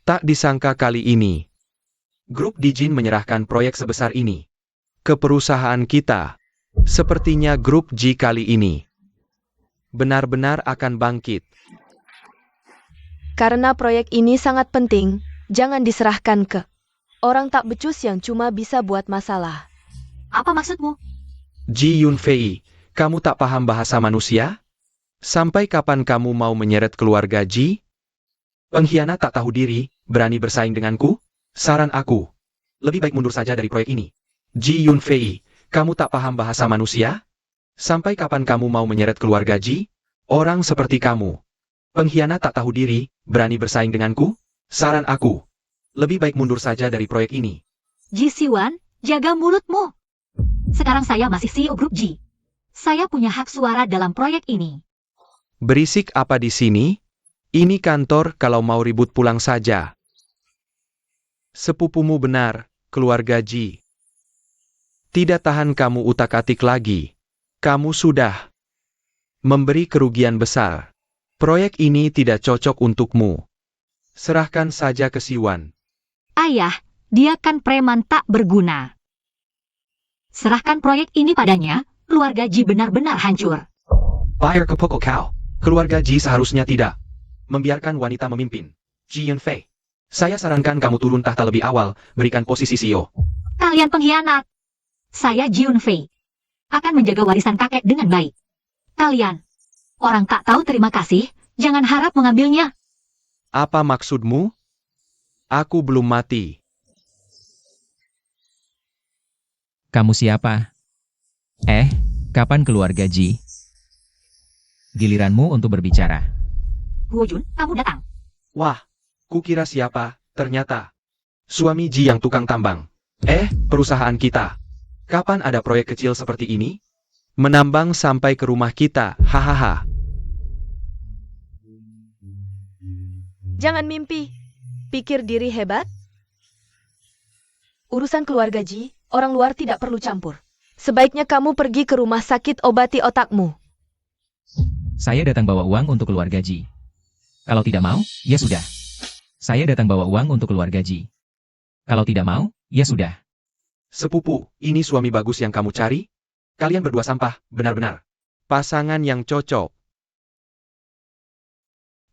Tak disangka kali ini. Grup Dijin menyerahkan proyek sebesar ini ke perusahaan kita. Sepertinya grup Ji kali ini benar-benar akan bangkit. Karena proyek ini sangat penting, jangan diserahkan ke orang tak becus yang cuma bisa buat masalah. Apa maksudmu? Ji Yunfei, kamu tak paham bahasa manusia? Sampai kapan kamu mau menyeret keluarga Ji? Pengkhianat tak tahu diri, berani bersaing denganku? Saran aku, lebih baik mundur saja dari proyek ini. Ji Yunfei, kamu tak paham bahasa manusia? Sampai kapan kamu mau menyeret keluarga Ji? Orang seperti kamu. Pengkhianat tak tahu diri, berani bersaing denganku? Saran aku, lebih baik mundur saja dari proyek ini. Ji Siwan, jaga mulutmu. Sekarang saya masih CEO grup Ji. Saya punya hak suara dalam proyek ini. Berisik apa di sini? Ini kantor, kalau mau ribut pulang saja. Sepupumu benar, keluarga Ji. Tidak tahan kamu utak-atik lagi. Kamu sudah memberi kerugian besar. Proyek ini tidak cocok untukmu. Serahkan saja ke Siwan. Ayah, dia kan preman tak berguna. Serahkan proyek ini padanya, keluarga Ji benar-benar hancur. Bayar ke pokok kau. Keluarga Ji seharusnya tidak membiarkan wanita memimpin. Ji Yunfei, saya sarankan kamu turun tahta lebih awal, berikan posisi CEO. Kalian pengkhianat. Saya Ji Yunfei. Akan menjaga warisan kakek dengan baik. Kalian, orang tak tahu terima kasih, jangan harap mengambilnya. Apa maksudmu? Aku belum mati. Kamu siapa? Kapan keluarga Ji? Giliranmu untuk berbicara. Huo Jun, kamu datang. Wah, kukira siapa, ternyata suami Ji yang tukang tambang. Perusahaan kita. Kapan ada proyek kecil seperti ini? Menambang sampai ke rumah kita, hahaha. Jangan mimpi. Pikir diri hebat? Urusan keluarga Ji, orang luar tidak perlu campur. Sebaiknya kamu pergi ke rumah sakit obati otakmu. Saya datang bawa uang untuk keluarga Ji. Kalau tidak mau, ya sudah. Saya datang bawa uang untuk keluarga Ji. Kalau tidak mau, ya sudah. Sepupu, ini suami bagus yang kamu cari? Kalian berdua sampah, benar-benar. Pasangan yang cocok.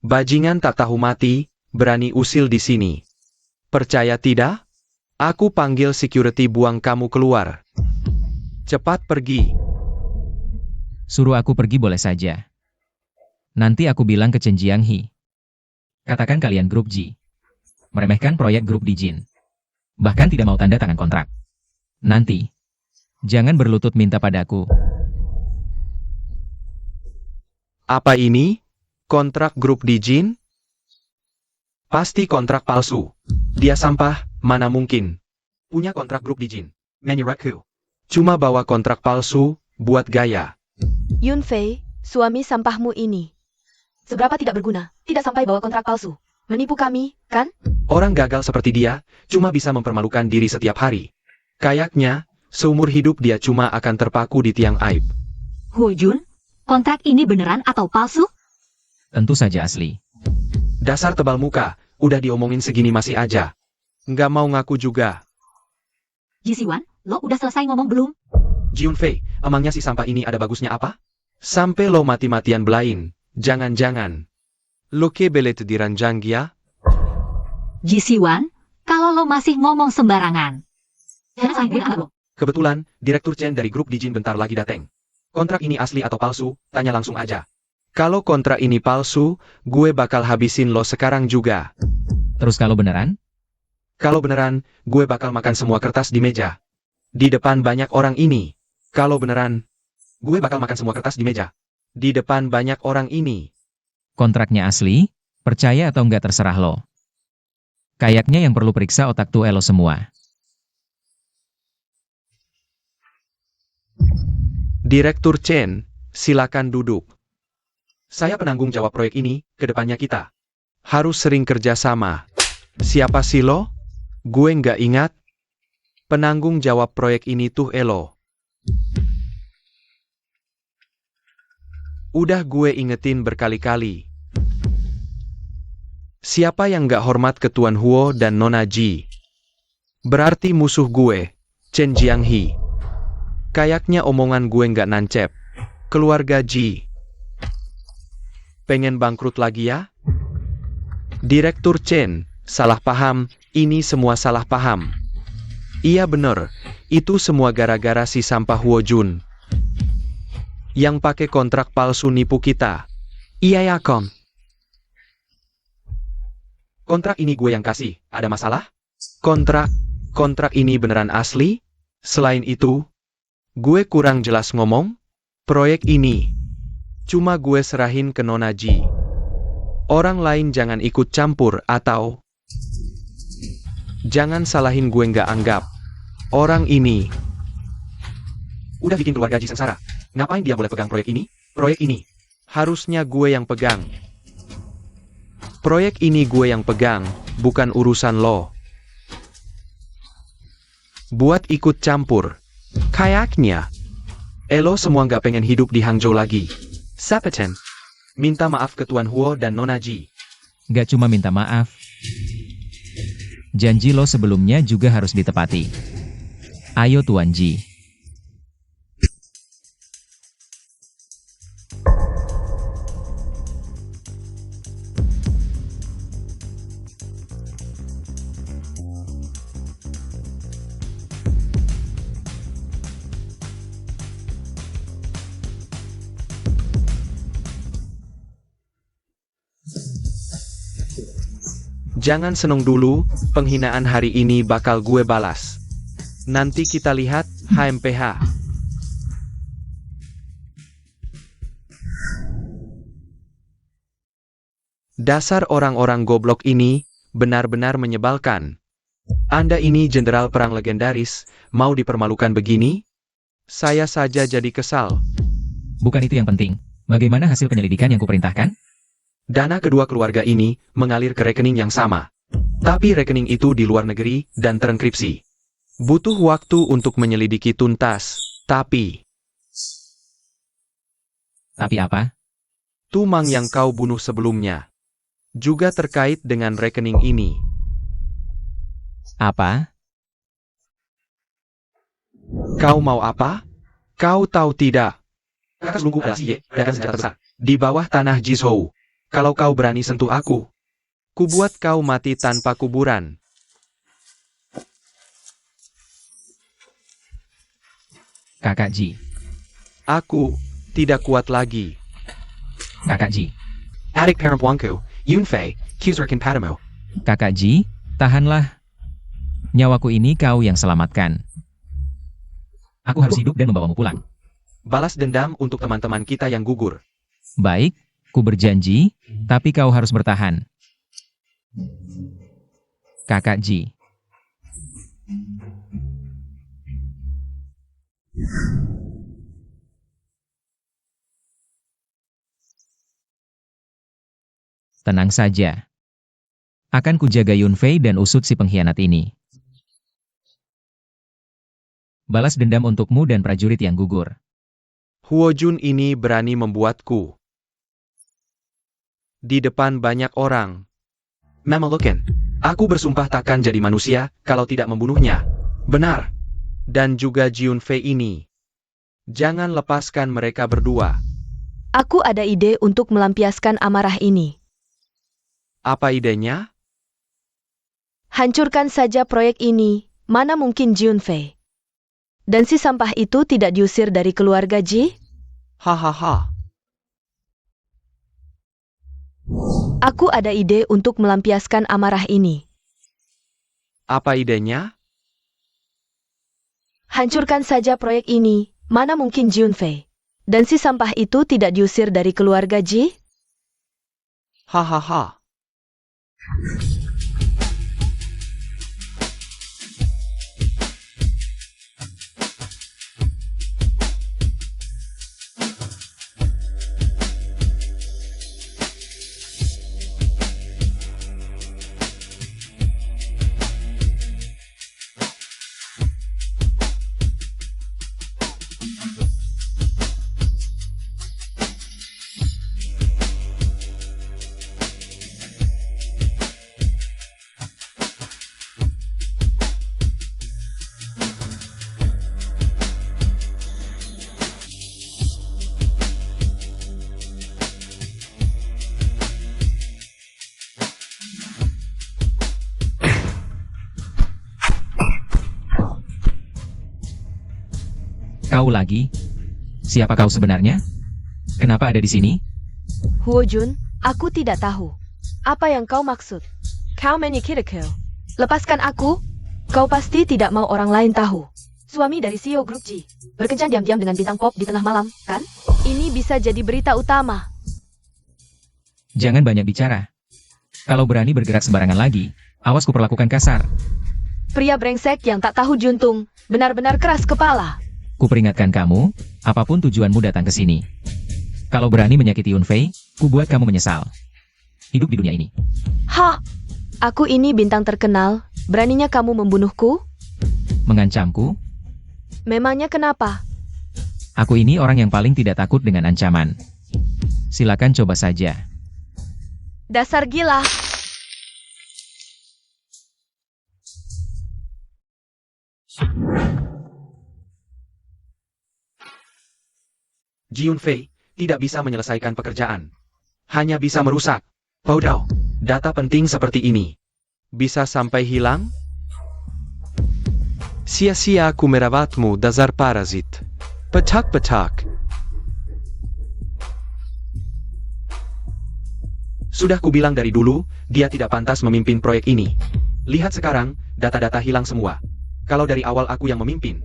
Bajingan tak tahu mati, berani usil di sini. Percaya tidak? Aku panggil security buang kamu keluar. Cepat pergi. Suruh aku pergi boleh saja. Nanti aku bilang ke Chen Jianghe. Katakan kalian grup G. Meremehkan proyek grup Dijin. Bahkan tidak mau tanda tangan kontrak. Nanti, jangan berlutut minta padaku. Apa ini? Kontrak grup Dijin? Pasti kontrak palsu. Dia sampah, mana mungkin. Punya kontrak grup Dijin. Menyerahku. Cuma bawa kontrak palsu, buat gaya. Yunfei, suami sampahmu ini. Seberapa tidak berguna, tidak sampai bawa kontrak palsu. Menipu kami, kan? Orang gagal seperti dia, cuma bisa mempermalukan diri setiap hari. Kayaknya, seumur hidup dia cuma akan terpaku di tiang aib. Huo Jun, kontrak ini beneran atau palsu? Tentu saja asli. Dasar tebal muka, udah diomongin segini masih aja. Nggak mau ngaku juga. Ji Siwan, lo udah selesai ngomong belum? Jiunfei, emangnya si sampah ini ada bagusnya apa? Sampai lo mati-matian belain. Jangan-jangan. Lo ke belet diranjang ya? Ji Siwan, kalau lo masih ngomong sembarangan. Kebetulan, Direktur Chen dari grup Dijin bentar lagi dateng. Kontrak ini asli atau palsu, tanya langsung aja. Kalau kontrak ini palsu, gue bakal habisin lo sekarang juga. Terus kalau beneran? Kalau beneran, gue bakal makan semua kertas di meja. Di depan banyak orang ini. Kalau beneran, gue bakal makan semua kertas di meja. Di depan banyak orang ini. Kontraknya asli? Percaya atau enggak terserah lo. Kayaknya yang perlu periksa otak tuh elo semua. Direktur Chen, silakan duduk. Saya penanggung jawab proyek ini, ke depannya kita harus sering kerja sama. Siapa sih lo? Gue nggak ingat. Penanggung jawab proyek ini tuh Elo. Udah gue ingetin berkali-kali. Siapa yang nggak hormat ke Tuan Huo dan Nona Ji? Berarti musuh gue, Chen Jianghe. Kayaknya omongan gue nggak nancep. Keluarga Ji. Pengen bangkrut lagi ya? Direktur Chen, salah paham, ini semua salah paham. Iya bener, itu semua gara-gara si sampah Huo Jun. Yang pakai kontrak palsu nipu kita. Iya ya Kom. Kontrak ini gue yang kasih, ada masalah? Kontrak ini beneran asli? Selain itu, gue kurang jelas ngomong? Proyek ini cuma gue serahin ke Nona Ji. Orang lain jangan ikut campur atau jangan salahin gue nggak anggap. Orang ini udah bikin keluarga Ji sengsara. Ngapain dia boleh pegang proyek ini? Proyek ini harusnya gue yang pegang. Proyek ini gue yang pegang, bukan urusan lo. Buat ikut campur. Kayaknya Elo semua nggak pengen hidup di Hangzhou lagi. Sapechen, minta maaf ke Tuan Huo dan Nona Ji. Gak cuma minta maaf. Janji lo sebelumnya juga harus ditepati. Ayo Tuan Ji. Jangan seneng dulu, penghinaan hari ini bakal gue balas. Nanti kita lihat, HMPH. Dasar orang-orang goblok ini, benar-benar menyebalkan. Anda ini jenderal perang legendaris, mau dipermalukan begini? Saya saja jadi kesal. Bukan itu yang penting. Bagaimana hasil penyelidikan yang kuperintahkan? Dana kedua keluarga ini mengalir ke rekening yang sama. Tapi rekening itu di luar negeri dan terenkripsi. Butuh waktu untuk menyelidiki tuntas, tapi apa? Tumang yang kau bunuh sebelumnya juga terkait dengan rekening ini. Apa? Kau mau apa? Kau tahu tidak? Kakak selungkuh adalah si Ye, pedagang senjata besar, di bawah tanah Jizhou. Kalau kau berani sentuh aku, kubuat kau mati tanpa kuburan. Kakak Ji. Aku tidak kuat lagi. Kakak Ji. Adik perempuanku, Yunfei, Kuzurkan padamu. Kakak Ji, tahanlah. Nyawaku ini kau yang selamatkan. Aku harus hidup dan membawamu pulang. Balas dendam untuk teman-teman kita yang gugur. Baik, ku berjanji, tapi kau harus bertahan. Kakak Ji. Tenang saja. Akan kujaga Yunfei dan usut si pengkhianat ini. Balas dendam untukmu dan prajurit yang gugur. Huojun ini berani membuatku. Di depan banyak orang. Memalukan. Aku bersumpah takkan jadi manusia kalau tidak membunuhnya. Benar. Dan juga Jiunfei ini. Jangan lepaskan mereka berdua. Aku ada ide untuk melampiaskan amarah ini. Apa idenya? Hancurkan saja proyek ini, mana mungkin Jiunfei. Dan si sampah itu tidak diusir dari keluarga Ji? Hahaha. Aku ada ide untuk melampiaskan amarah ini. Apa idenya? Hancurkan saja proyek ini, mana mungkin Jiunfei. Dan si sampah itu tidak diusir dari keluarga Ji? Hahaha. Kau lagi? Siapa kau sebenarnya? Kenapa ada di sini? Huojun, aku tidak tahu. Apa yang kau maksud? Kau menyikiriku. Lepaskan aku. Kau pasti tidak mau orang lain tahu. Suami dari CEO Grup Ji. Berkencan diam-diam dengan bintang pop di tengah malam, kan? Ini bisa jadi berita utama. Jangan banyak bicara. Kalau berani bergerak sembarangan lagi, awas ku perlakukan kasar. Pria brengsek yang tak tahu juntung, benar-benar keras kepala. Ku peringatkan kamu, apapun tujuanmu datang ke sini. Kalau berani menyakiti Yunfei, ku buat kamu menyesal. Hidup di dunia ini. Ha! Aku ini bintang terkenal, beraninya kamu membunuhku? Mengancamku? Memangnya kenapa? Aku ini orang yang paling tidak takut dengan ancaman. Silakan coba saja. Dasar gila! Jiunfei tidak bisa menyelesaikan pekerjaan. Hanya bisa merusak. Bodoh. Data penting seperti ini. Bisa sampai hilang? Sia-sia aku merawatmu, dasar parazit. Petak-petak. Sudah kubilang dari dulu, dia tidak pantas memimpin proyek ini. Lihat sekarang, data-data hilang semua. Kalau dari awal aku yang memimpin,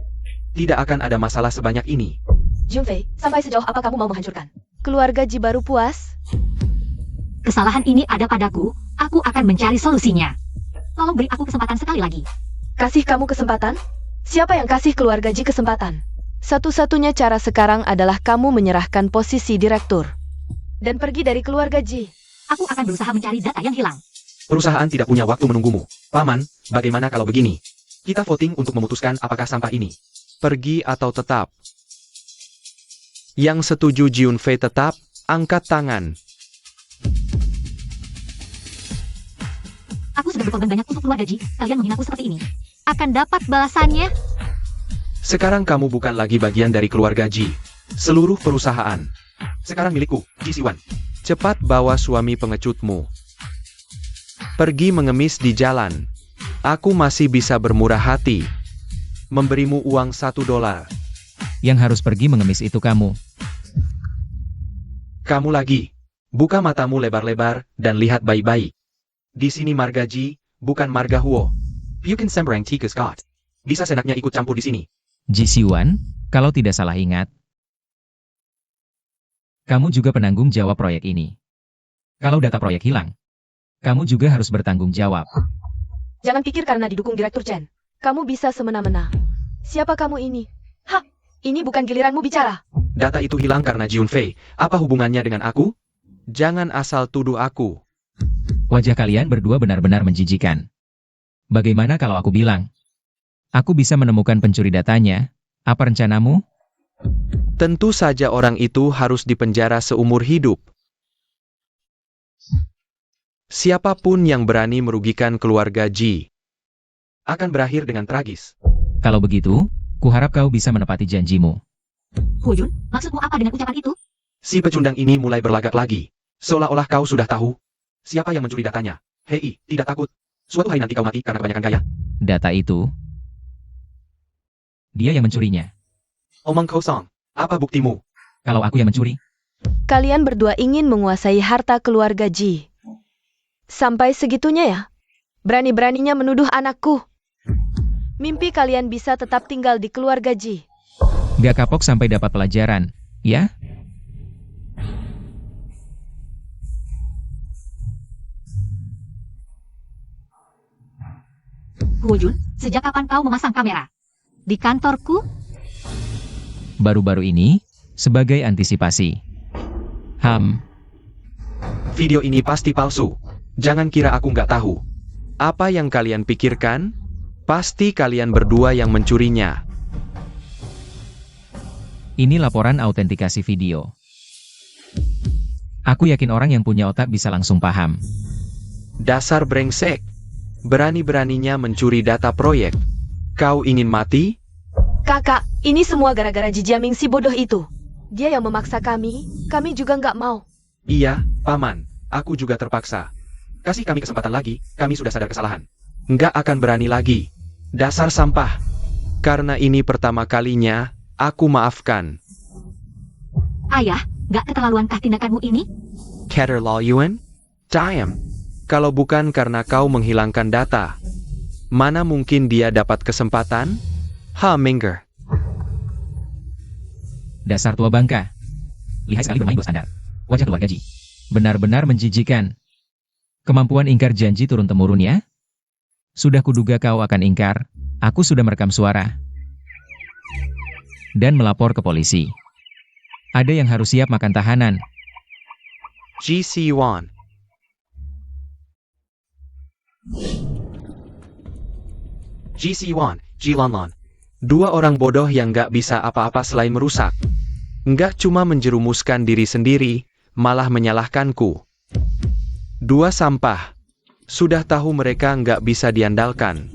tidak akan ada masalah sebanyak ini. Junfei, sampai sejauh apa kamu mau menghancurkan? Keluarga Ji baru puas? Kesalahan ini ada padaku, aku akan mencari solusinya. Tolong beri aku kesempatan sekali lagi. Kasih kamu kesempatan? Siapa yang kasih keluarga Ji kesempatan? Satu-satunya cara sekarang adalah kamu menyerahkan posisi direktur. Dan pergi dari keluarga Ji. Aku akan berusaha mencari data yang hilang. Perusahaan tidak punya waktu menunggumu. Paman, bagaimana kalau begini? Kita voting untuk memutuskan apakah sampah ini pergi atau tetap. Yang setuju Jiunfei tetap, angkat tangan. Aku sudah berkorban banyak untuk keluarga Ji, kalian menghinaku seperti ini. Akan dapat balasannya. Sekarang kamu bukan lagi bagian dari keluarga Ji. Seluruh perusahaan. Sekarang milikku, Ji Siwan. Cepat bawa suami pengecutmu. Pergi mengemis di jalan. Aku masih bisa bermurah hati. Memberimu uang $1. Yang harus pergi mengemis itu kamu. Kamu lagi. Buka matamu lebar-lebar, dan lihat baik-baik. Di sini marga Ji, bukan marga Huo. Bukan sembarang tikus Scott. Bisa senaknya ikut campur di sini. Ji Siwan, kalau tidak salah ingat, kamu juga penanggung jawab proyek ini. Kalau data proyek hilang, kamu juga harus bertanggung jawab. Jangan pikir karena didukung Direktur Chen. Kamu bisa semena-mena. Siapa kamu ini? Hah, ini bukan giliranmu bicara. Data itu hilang karena Jiun Fei. Apa hubungannya dengan aku? Jangan asal tuduh aku. Wajah kalian berdua benar-benar menjijikan. Bagaimana kalau aku bilang, aku bisa menemukan pencuri datanya? Apa rencanamu? Tentu saja orang itu harus dipenjara seumur hidup. Siapapun yang berani merugikan keluarga Ji akan berakhir dengan tragis. Kalau begitu, kuharap kau bisa menepati janjimu. Hujun, maksudmu apa dengan ucapan itu? Si pecundang ini mulai berlagak lagi. Seolah-olah kau sudah tahu siapa yang mencuri datanya. Hei, tidak takut. Suatu hari nanti kau mati karena kebanyakan gaya. Data itu, dia yang mencurinya. Omong kosong. Apa buktimu? Kalau aku yang mencuri, Kalian berdua ingin menguasai harta keluarga Ji. Sampai segitunya ya? Berani-beraninya menuduh anakku. Mimpi kalian bisa tetap tinggal di keluarga Ji. gak kapok sampai dapat pelajaran, ya? Hujun, sejak kapan kau memasang kamera? Di kantorku? Baru-baru ini, sebagai antisipasi. Video ini pasti palsu. Jangan kira aku nggak tahu. Apa yang kalian pikirkan? Pasti kalian berdua yang mencurinya. Ini laporan autentikasi video. Aku yakin orang yang punya otak bisa langsung paham. Dasar brengsek. Berani-beraninya mencuri data proyek. Kau ingin mati? Kakak, ini semua gara-gara Ji Jiaming si bodoh itu. Dia yang memaksa kami juga nggak mau. Iya, Paman. Aku juga terpaksa. Kasih kami kesempatan lagi, kami sudah sadar kesalahan. Nggak akan berani lagi. Dasar sampah. Karena ini pertama kalinya, aku maafkan. Ayah, gak keterlaluankah tindakanmu ini? Caterlaw Yuan? Time. Kalau bukan karena kau menghilangkan data, mana mungkin dia dapat kesempatan? Minger. Dasar tua bangka. Lihai sekali bermain bos Anda. Wajah keluarga Ji. Benar-benar menjijikan. Kemampuan ingkar janji turun-temurun ya? Sudah kuduga kau akan ingkar. Aku sudah merekam suara. Dan melapor ke polisi. Ada yang harus siap makan tahanan. GC Yuan. GC Yuan, Jilanlon. Dua orang bodoh yang gak bisa apa-apa selain merusak. Nggak cuma menjerumuskan diri sendiri, malah menyalahkanku. Dua sampah. Sudah tahu mereka nggak bisa diandalkan.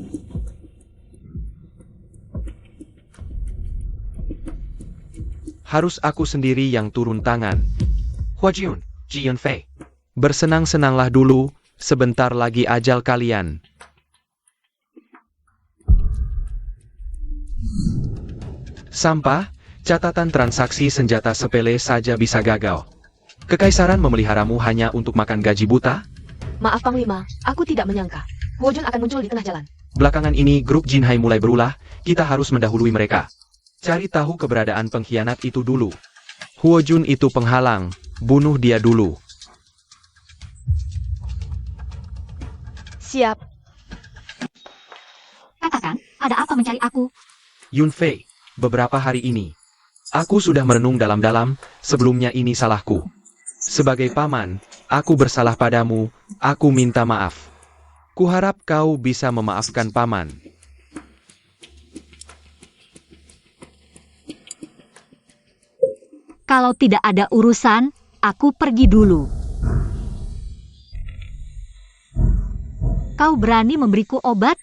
Harus aku sendiri yang turun tangan. Huajun, Jian Fei. Bersenang-senanglah dulu, sebentar lagi ajal kalian. Sampah, catatan transaksi senjata sepele saja bisa gagal. Kekaisaran memeliharamu hanya untuk makan gaji buta? Maaf Panglima, aku tidak menyangka. Huojun akan muncul di tengah jalan. Belakangan ini grup Jinhai mulai berulah, kita harus mendahului mereka. Cari tahu keberadaan pengkhianat itu dulu. Huojun itu penghalang, bunuh dia dulu. Siap. Katakan, ada apa mencari aku? Yun Fei, beberapa hari ini, aku sudah merenung dalam-dalam, sebelumnya ini salahku. Sebagai paman, aku bersalah padamu, aku minta maaf. Kuharap kau bisa memaafkan paman. Kalau tidak ada urusan, aku pergi dulu. Kau berani memberiku obat?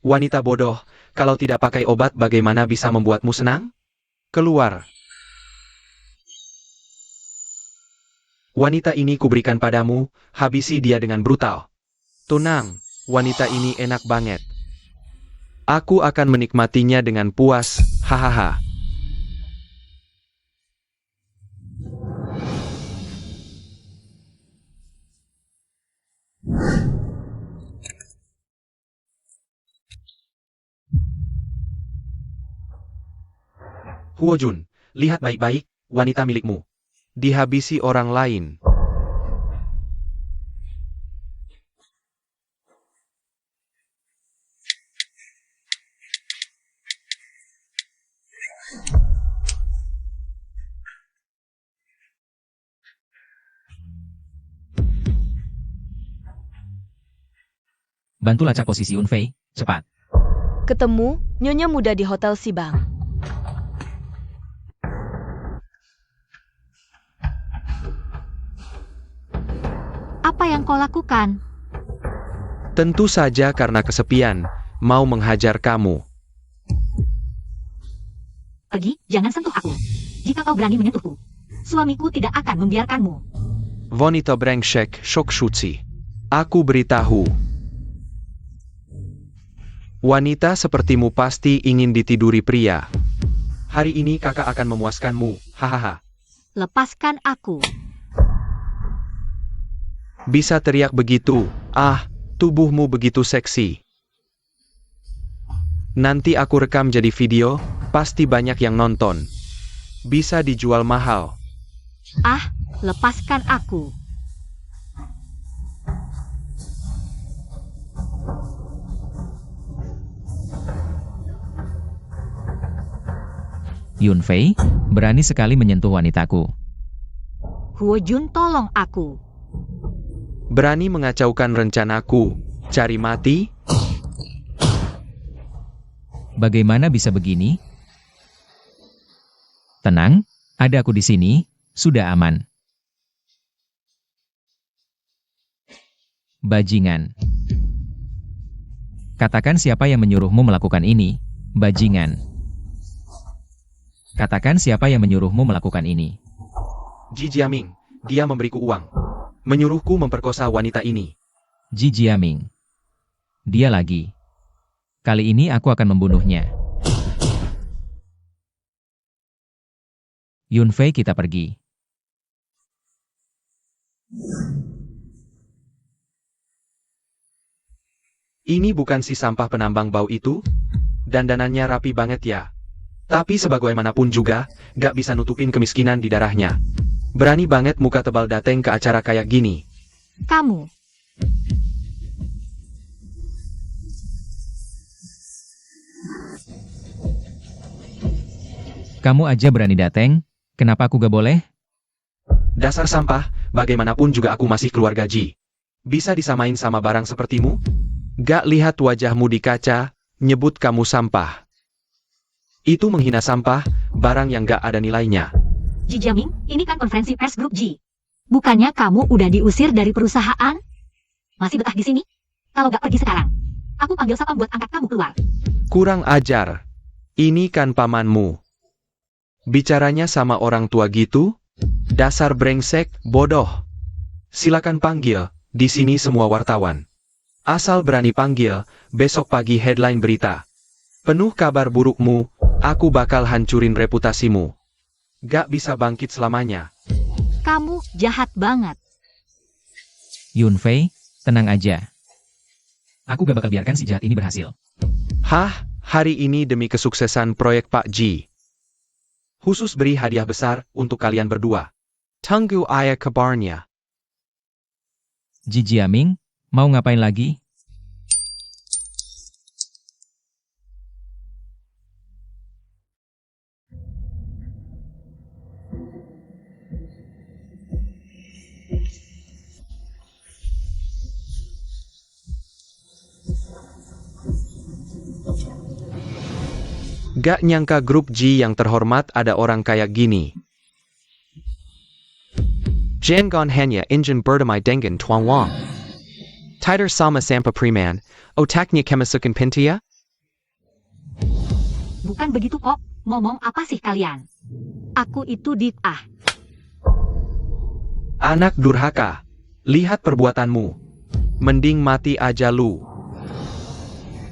Wanita bodoh, kalau tidak pakai obat bagaimana bisa membuatmu senang? Keluar. Wanita ini kuberikan padamu, habisi dia dengan brutal. Tenang, wanita ini enak banget. Aku akan menikmatinya dengan puas, hahaha. Huojun, lihat baik-baik, wanita milikmu. Dihabisi orang lain. Bantu lacak posisi Yunfei, cepat. Ketemu nyonya muda di Hotel Sibang. Apa yang kau lakukan? Tentu saja karena kesepian, mau menghajar kamu. Pergi, jangan sentuh aku. Jika kau berani menyentuhku, suamiku tidak akan membiarkanmu. Wanita brengsek, Shokshutsi. Aku beritahu. Wanita sepertimu pasti ingin ditiduri pria. Hari ini kakak akan memuaskanmu, hahaha. Lepaskan aku. Bisa teriak begitu, tubuhmu begitu seksi. Nanti aku rekam jadi video, pasti banyak yang nonton. Bisa dijual mahal. Lepaskan aku. Yunfei, berani sekali menyentuh wanitaku. Huojun, tolong aku. Berani mengacaukan rencanaku, cari mati? Bagaimana bisa begini? Tenang, ada aku di sini, sudah aman. Bajingan. Katakan siapa yang menyuruhmu melakukan ini, bajingan. Katakan siapa yang menyuruhmu melakukan ini. Ji Jiaming, dia memberiku uang. Menyuruhku memperkosa wanita ini. Ji Jiaming. Dia lagi. Kali ini aku akan membunuhnya. Yunfei, kita pergi. Ini bukan si sampah penambang bau itu? Dandanannya rapi banget ya. Tapi sebagaimanapun juga, gak bisa nutupin kemiskinan di darahnya. Berani banget muka tebal dateng ke acara kayak gini. Kamu. Kamu aja berani dateng, kenapa aku gak boleh? Dasar sampah, bagaimanapun juga aku masih keluarga Ji. Bisa disamain sama barang sepertimu? Gak lihat wajahmu di kaca, nyebut kamu sampah. Itu menghina sampah, barang yang gak ada nilainya. Ji Jiaming, ini kan konferensi pers grup Ji. Bukannya kamu udah diusir dari perusahaan? Masih betah di sini? Kalau gak pergi sekarang, aku panggil satpam buat angkat kamu keluar. Kurang ajar. Ini kan pamanmu. Bicaranya sama orang tua gitu? Dasar brengsek, bodoh. Silakan panggil, di sini semua wartawan. Asal berani panggil, besok pagi headline berita. Penuh kabar burukmu, aku bakal hancurin reputasimu. Gak bisa bangkit selamanya. Kamu jahat banget. Yunfei, tenang aja. Aku gak bakal biarkan si jahat ini berhasil. Hari ini demi kesuksesan proyek Pak Ji. Khusus beri hadiah besar untuk kalian berdua. Tunggu ayah kabarnya. Ji Jiaming, mau ngapain lagi? Gak nyangka grup Ji yang terhormat ada orang kayak gini. Jangan hanya ingin berdamai dengan Tuan Wang. Tider sama sampa preman, otaknya kemasukan pintia? Bukan begitu kok, ngomong apa sih kalian? Aku itu Anak durhaka, lihat perbuatanmu. Mending mati aja lu.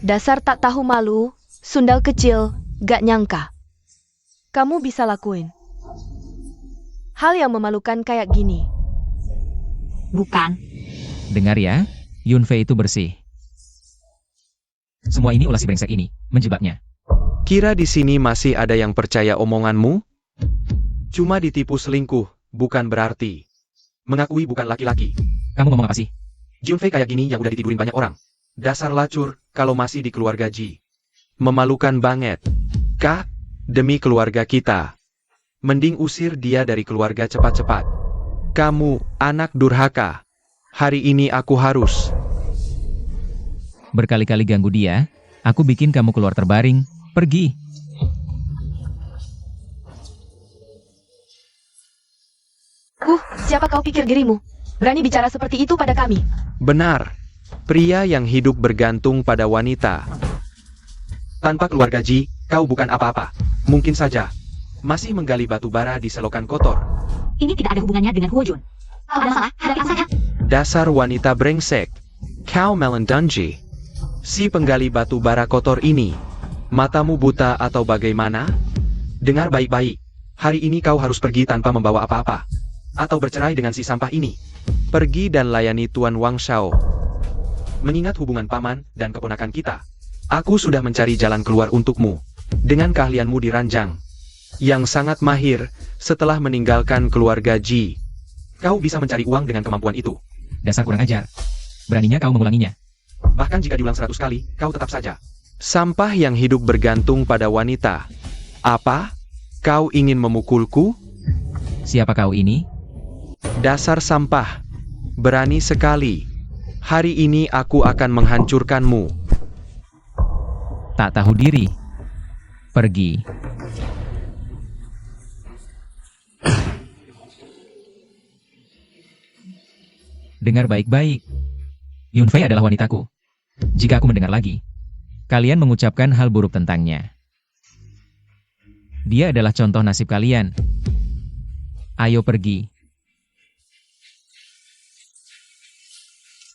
Dasar tak tahu malu, sundal kecil, gak nyangka. Kamu bisa lakuin hal yang memalukan kayak gini. Bukan. Dengar ya, Yunfei itu bersih. Semua ini ulah si brengsek ini, menjebaknya. Kira di sini masih ada yang percaya omonganmu? Cuma ditipu selingkuh, bukan berarti mengakui bukan laki-laki. Kamu ngomong apa sih? Junfei kayak gini yang udah ditidurin banyak orang. Dasar lacur, kalau masih di keluarga Ji. Memalukan banget. Kak, demi keluarga kita. Mending usir dia dari keluarga cepat-cepat. Kamu, anak durhaka. Hari ini aku harus. Berkali-kali ganggu dia, aku bikin kamu keluar terbaring. Pergi. Siapa kau pikir dirimu? Berani bicara seperti itu pada kami? Benar. Pria yang hidup bergantung pada wanita. Tanpa keluarga Ji, kau bukan apa-apa. Mungkin saja masih menggali batu bara di selokan kotor. Ini tidak ada hubungannya dengan Huo Jun. Kalau ada masalah, hadapi saja. Dasar wanita brengsek. Kau Melendunji. Si penggali batu bara kotor ini. Matamu buta atau bagaimana? Dengar baik-baik. Hari ini kau harus pergi tanpa membawa apa-apa. Atau bercerai dengan si sampah ini. Pergi dan layani Tuan Wang Shao. Mengingat hubungan paman dan keponakan kita, aku sudah mencari jalan keluar untukmu. Dengan keahlianmu di ranjang, yang sangat mahir, setelah meninggalkan keluarga Ji, kau bisa mencari uang dengan kemampuan itu. Dasar kurang ajar. Beraninya kau mengulanginya. Bahkan jika diulang 100 kali, kau tetap saja sampah yang hidup bergantung pada wanita. Apa? Kau ingin memukulku? Siapa kau ini? Dasar sampah. Berani sekali. Hari ini aku akan menghancurkanmu. Tak tahu diri. Pergi. Dengar baik-baik. Yunfei adalah wanitaku. Jika aku mendengar lagi, kalian mengucapkan hal buruk tentangnya. Dia adalah contoh nasib kalian. Ayo pergi.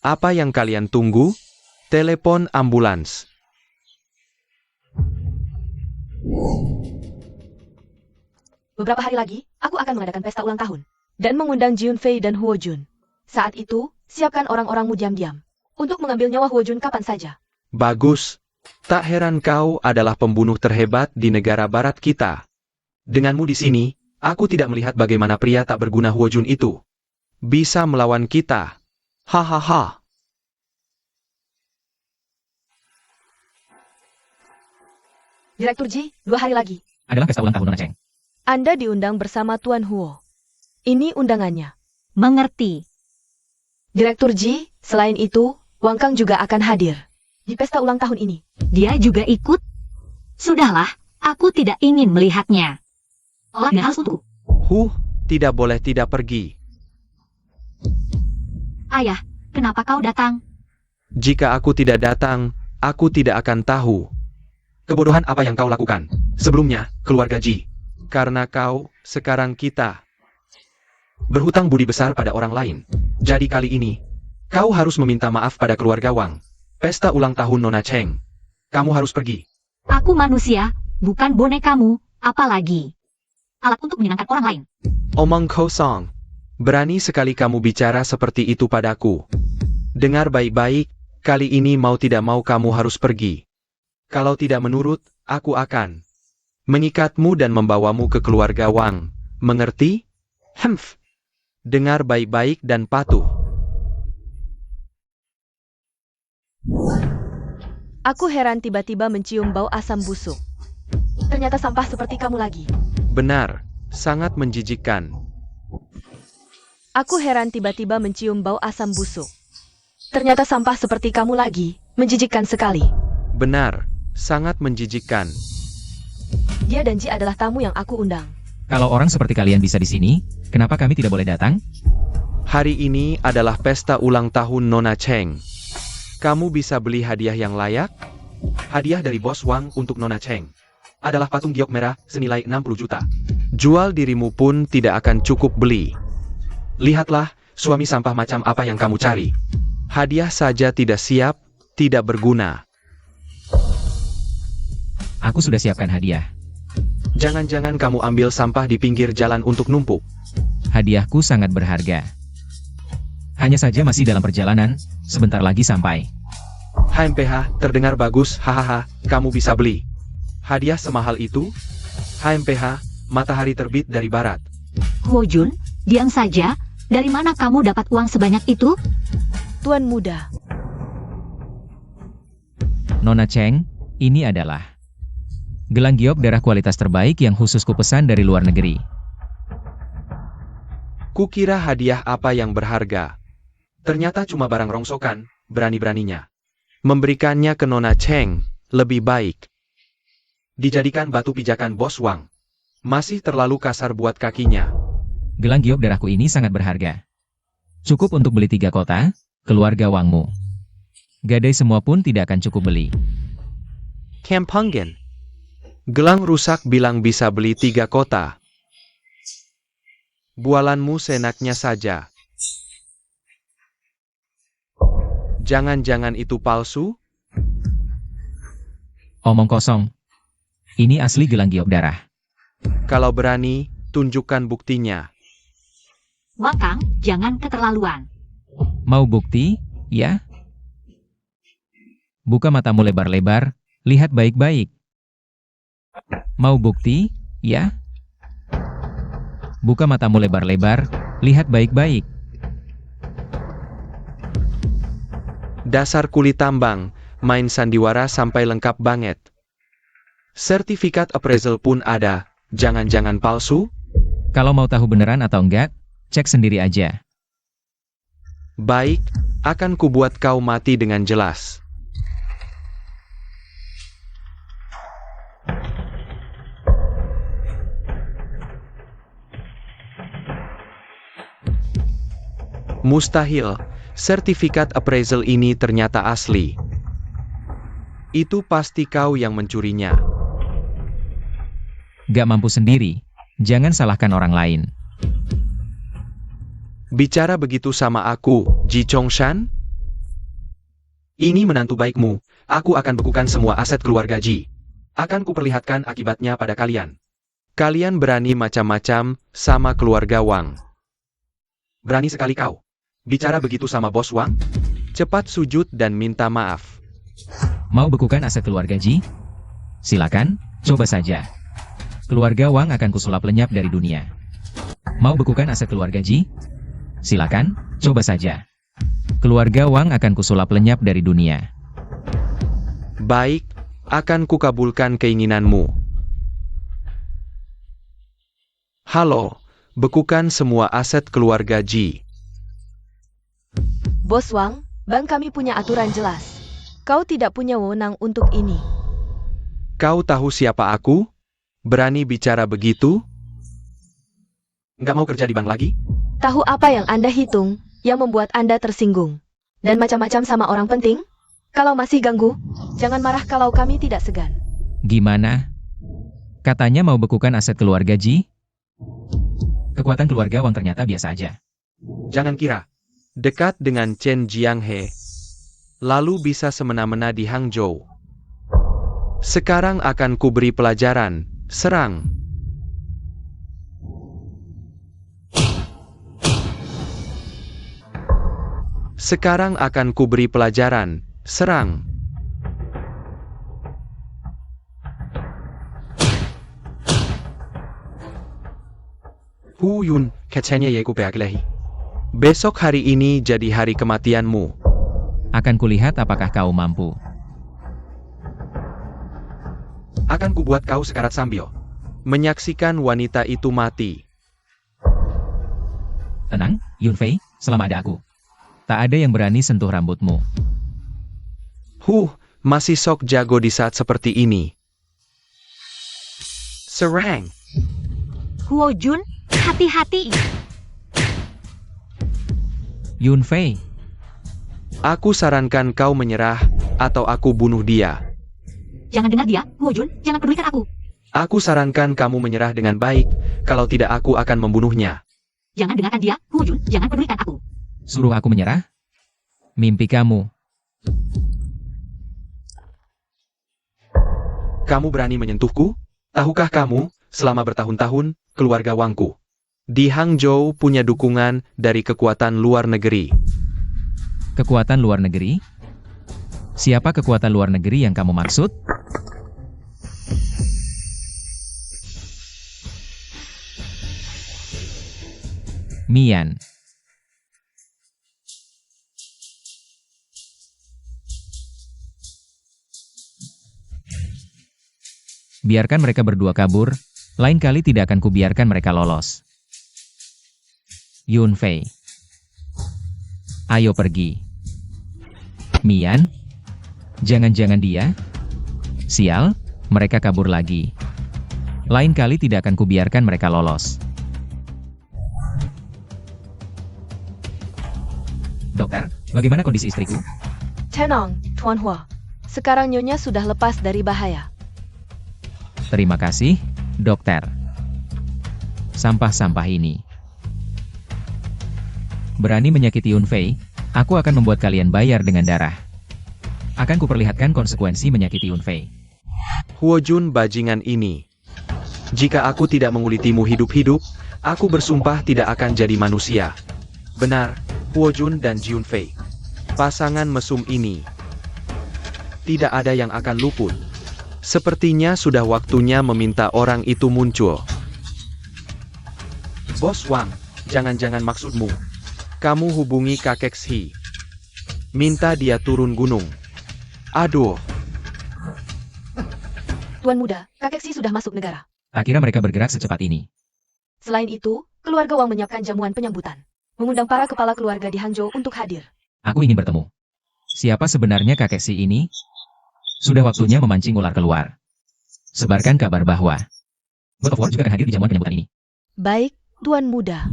Apa yang kalian tunggu? Telepon ambulans. Beberapa hari lagi, aku akan mengadakan pesta ulang tahun. Dan mengundang Junfei dan Huo Jun. Saat itu, siapkan orang-orangmu diam-diam. Untuk mengambil nyawa Huo Jun kapan saja. Bagus. Tak heran kau adalah pembunuh terhebat di negara barat kita. Denganmu di sini, aku tidak melihat bagaimana pria tak berguna Huo Jun itu bisa melawan kita. Hahaha. Direktur Ji, 2 hari lagi. Adalah pesta ulang tahun Nona Cheng. Anda diundang bersama Tuan Huo. Ini undangannya. Mengerti. Direktur Ji, selain itu, Wang Kang juga akan hadir. Di pesta ulang tahun ini. Dia juga ikut? Sudahlah, aku tidak ingin melihatnya. Olah harus untukku. Tidak boleh tidak pergi. Ayah, kenapa kau datang? Jika aku tidak datang, aku tidak akan tahu kebodohan apa yang kau lakukan sebelumnya, keluarga Ji. Karena kau, sekarang kita berhutang budi besar pada orang lain. Jadi kali ini, kau harus meminta maaf pada keluarga Wang. Pesta ulang tahun Nona Cheng. Kamu harus pergi. Aku manusia, bukan bonekamu, apalagi alat untuk menyenangkan orang lain. Omong kosong. Berani sekali kamu bicara seperti itu padaku. Dengar baik-baik, kali ini mau tidak mau kamu harus pergi. Kalau tidak menurut, aku akan mengikatmu dan membawamu ke keluarga Wang. Mengerti? Hemph. Dengar baik-baik dan patuh. Aku heran tiba-tiba mencium bau asam busuk. Ternyata sampah seperti kamu lagi. Benar, sangat menjijikkan. Aku heran tiba-tiba mencium bau asam busuk. Ternyata sampah seperti kamu lagi, menjijikkan sekali. Benar, sangat menjijikkan. Dia dan Ji adalah tamu yang aku undang. Kalau orang seperti kalian bisa di sini, kenapa kami tidak boleh datang? Hari ini adalah pesta ulang tahun Nona Cheng. Kamu bisa beli hadiah yang layak? Hadiah dari Bos Wang untuk Nona Cheng adalah patung giok merah senilai 60 juta. Jual dirimu pun tidak akan cukup beli. Lihatlah, suami sampah macam apa yang kamu cari. Hadiah saja tidak siap, tidak berguna. Aku sudah siapkan hadiah. Jangan-jangan kamu ambil sampah di pinggir jalan untuk numpuk. Hadiahku sangat berharga. Hanya saja masih dalam perjalanan, sebentar lagi sampai. HMPH, terdengar bagus, hahaha, kamu bisa beli. Hadiah semahal itu? HMPH, matahari terbit dari barat. Huo Jun, diam saja. Dari mana kamu dapat uang sebanyak itu? Tuan muda, Nona Cheng, ini adalah gelang giok darah kualitas terbaik yang khusus kupesan dari luar negeri. Kukira hadiah apa yang berharga. Ternyata cuma barang rongsokan, berani-beraninya. Memberikannya ke Nona Cheng, lebih baik dijadikan batu pijakan Bos Wang. Masih terlalu kasar buat kakinya. Gelang giok darahku ini sangat berharga. Cukup untuk beli 3 kota, keluarga Wangmu. Gadai semua pun tidak akan cukup beli. Kempangen. Gelang rusak bilang bisa beli 3 kota. Bualanmu seenaknya saja. Jangan-jangan itu palsu? Omong kosong. Ini asli gelang giok darah. Kalau berani, tunjukkan buktinya. Wang Kang, jangan keterlaluan. Mau bukti, ya? Buka matamu lebar-lebar, lihat baik-baik. Mau bukti, ya? Buka matamu lebar-lebar, lihat baik-baik. Dasar kulit tambang, main sandiwara sampai lengkap banget. Sertifikat appraisal pun ada, jangan-jangan palsu? Kalau mau tahu beneran atau enggak, cek sendiri aja. Baik, akan kubuat kau mati dengan jelas. Mustahil, sertifikat appraisal ini ternyata asli. Itu pasti kau yang mencurinya. Gak mampu sendiri, jangan salahkan orang lain. Bicara begitu sama aku, Ji Chongshan? Ini menantu baikmu, aku akan bekukan semua aset keluarga Ji. Akan kuperlihatkan akibatnya pada kalian. Kalian berani macam-macam sama keluarga Wang. Berani sekali kau. Bicara begitu sama bos Wang? Cepat sujud dan minta maaf. Mau bekukan aset keluarga Ji? Silakan, coba saja. Keluarga Wang akan kusulap lenyap dari dunia. Mau bekukan aset keluarga Ji? Silakan, coba saja. Keluarga Wang akan kusulap lenyap dari dunia. Baik, akan kukabulkan keinginanmu. Halo, bekukan semua aset keluarga Ji. Bos Wang, bank kami punya aturan jelas. Kau tidak punya wewenang untuk ini. Kau tahu siapa aku? Berani bicara begitu? Nggak mau kerja di bank lagi? Tahu apa yang Anda hitung, yang membuat Anda tersinggung? Dan macam-macam sama orang penting? Kalau masih ganggu, jangan marah kalau kami tidak segan. Gimana? Katanya mau bekukan aset keluarga Ji? Kekuatan keluarga Wang ternyata biasa aja. Jangan kira. Dekat dengan Chen Jianghe. Lalu bisa semena-mena di Hangzhou. Sekarang akan kuberi pelajaran. Serang. Sekarang akan kuberi pelajaran. Serang. Hu Yun, kecenya yeku peaglehi. Besok hari ini jadi hari kematianmu. Akan kulihat apakah kau mampu. Akan kubuat kau sekarat sambil menyaksikan wanita itu mati. Tenang, Yunfei, selama ada aku. Tak ada yang berani sentuh rambutmu. Masih sok jago di saat seperti ini. Serang. Huo Jun, hati-hati. Yunfei, Aku sarankan kau menyerah, atau aku bunuh dia. Jangan dengar dia, Huo Jun, jangan pedulikan aku. Aku sarankan kamu menyerah dengan baik, kalau tidak aku akan membunuhnya. Jangan dengarkan dia, Huo Jun, jangan pedulikan aku. suruh aku menyerah? Mimpi kamu. Kamu berani menyentuhku? Tahukah kamu, selama bertahun-tahun, keluarga Wangku di Hangzhou punya dukungan dari kekuatan luar negeri. Kekuatan luar negeri? Siapa kekuatan luar negeri yang kamu maksud? Mian. Biarkan mereka berdua kabur, lain kali tidak akan kubiarkan mereka lolos. Yunfei. Ayo pergi. Mian? Jangan-jangan dia? Sial, mereka kabur lagi. Lain kali tidak akan kubiarkan mereka lolos. Dokter, bagaimana kondisi istriku? Tenang, Tuan Hua. Sekarang Nyonya sudah lepas dari bahaya. Terima kasih, dokter. Sampah-sampah ini. Berani menyakiti Yunfei, aku akan membuat kalian bayar dengan darah. Akan kuperlihatkan konsekuensi menyakiti Yunfei. Huojun bajingan ini. Jika aku tidak mengulitimu hidup-hidup, aku bersumpah tidak akan jadi manusia. Benar, Huojun dan Junfei. Pasangan mesum ini. Tidak ada yang akan luput. Sepertinya sudah waktunya meminta orang itu muncul. Bos Wang, jangan-jangan maksudmu. Kamu hubungi kakek Xi. Minta dia turun gunung. Aduh. Tuan Muda, kakek Si sudah masuk negara. Tak kira mereka bergerak secepat ini. Selain itu, keluarga Wang menyiapkan jamuan penyambutan. Mengundang para kepala keluarga di Hangzhou untuk hadir. Aku ingin bertemu. Siapa sebenarnya kakek Si ini? Sudah waktunya memancing ular keluar. Sebarkan kabar bahwa God of War juga akan hadir di jamuan penyambutan ini. Baik, Tuan Muda.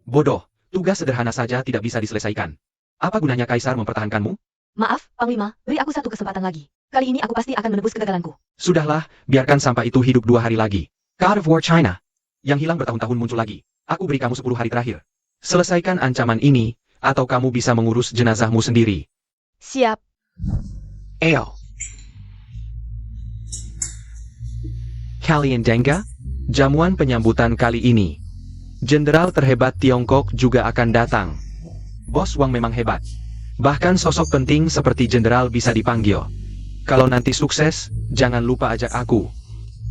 Bodoh, tugas sederhana saja tidak bisa diselesaikan. Apa gunanya Kaisar mempertahankanmu? Maaf, Panglima, beri aku satu kesempatan lagi. Kali ini aku pasti akan menebus kegagalanku. Sudahlah, biarkan sampah itu hidup 2 hari lagi. God of War China. Yang hilang bertahun-tahun muncul lagi. Aku beri kamu 10 hari terakhir. Selesaikan ancaman ini, atau kamu bisa mengurus jenazahmu sendiri. Siap. Eo. Kalian Dengga? Jamuan penyambutan kali ini. Jenderal terhebat Tiongkok juga akan datang. Bos Wang memang hebat. Bahkan sosok penting seperti jenderal bisa dipanggil. Kalau nanti sukses, jangan lupa ajak aku.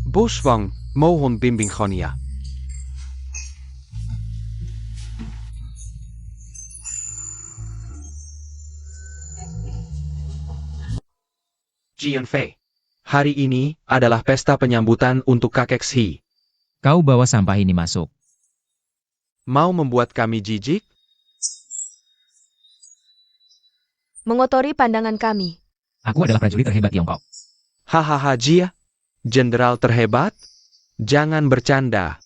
Bos Wang, mohon bimbing Khonia. Jianfei. Hari ini adalah pesta penyambutan untuk kakek Xi. Kau bawa sampah ini masuk. Mau membuat kami jijik? Mengotori pandangan kami. Aku adalah prajurit terhebat Tiongkok. Hahaha Jia. Jenderal terhebat? Jangan bercanda.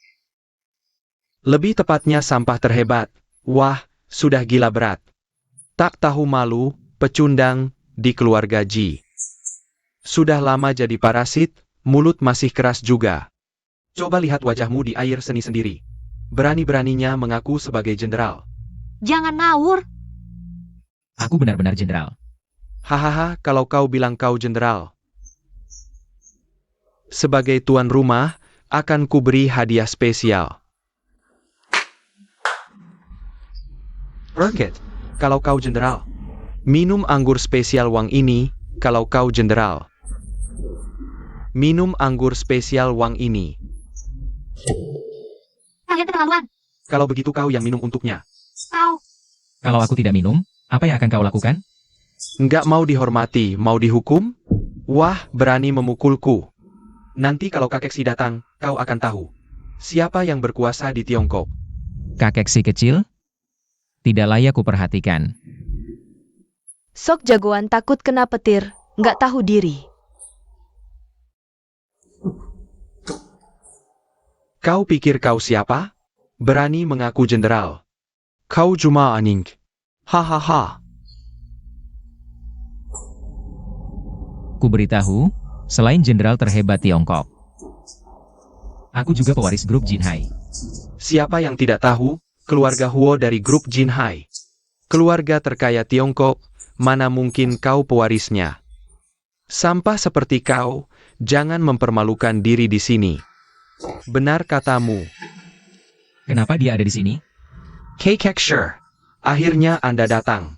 Lebih tepatnya sampah terhebat. Wah, sudah gila berat. Tak tahu malu, pecundang, di keluarga Ji. Sudah lama jadi parasit, mulut masih keras juga. Coba lihat wajahmu di air seni sendiri. Berani-beraninya mengaku sebagai jenderal. Jangan ngawur. Aku benar-benar jenderal. Hahaha, kalau kau bilang kau jenderal. Sebagai tuan rumah, akan kuberi hadiah spesial. Rocket, kalau kau jenderal. Minum anggur spesial Wang ini, kalau kau jenderal. Minum anggur spesial Wang ini. Kalian keterlaluan. Kalau begitu kau yang minum untuknya. Kau. Kalau aku tidak minum, apa yang akan kau lakukan? Nggak mau dihormati, mau dihukum? Wah, berani memukulku. Nanti kalau kakek Si datang, kau akan tahu. Siapa yang berkuasa di Tiongkok? Kakek Si kecil? Tidak layak kuperhatikan. Sok jagoan takut kena petir, nggak tahu diri. Kau pikir kau siapa? Berani mengaku jenderal. Kau cuma anjing. Hahaha. Kuberitahu, selain jenderal terhebat Tiongkok, aku juga pewaris grup Jinhai. Siapa yang tidak tahu, keluarga Huo dari grup Jinhai. Keluarga terkaya Tiongkok, mana mungkin kau pewarisnya. Sampah seperti kau, jangan mempermalukan diri di sini. Benar katamu. Kenapa dia ada di sini? Kakek Sher, akhirnya Anda datang.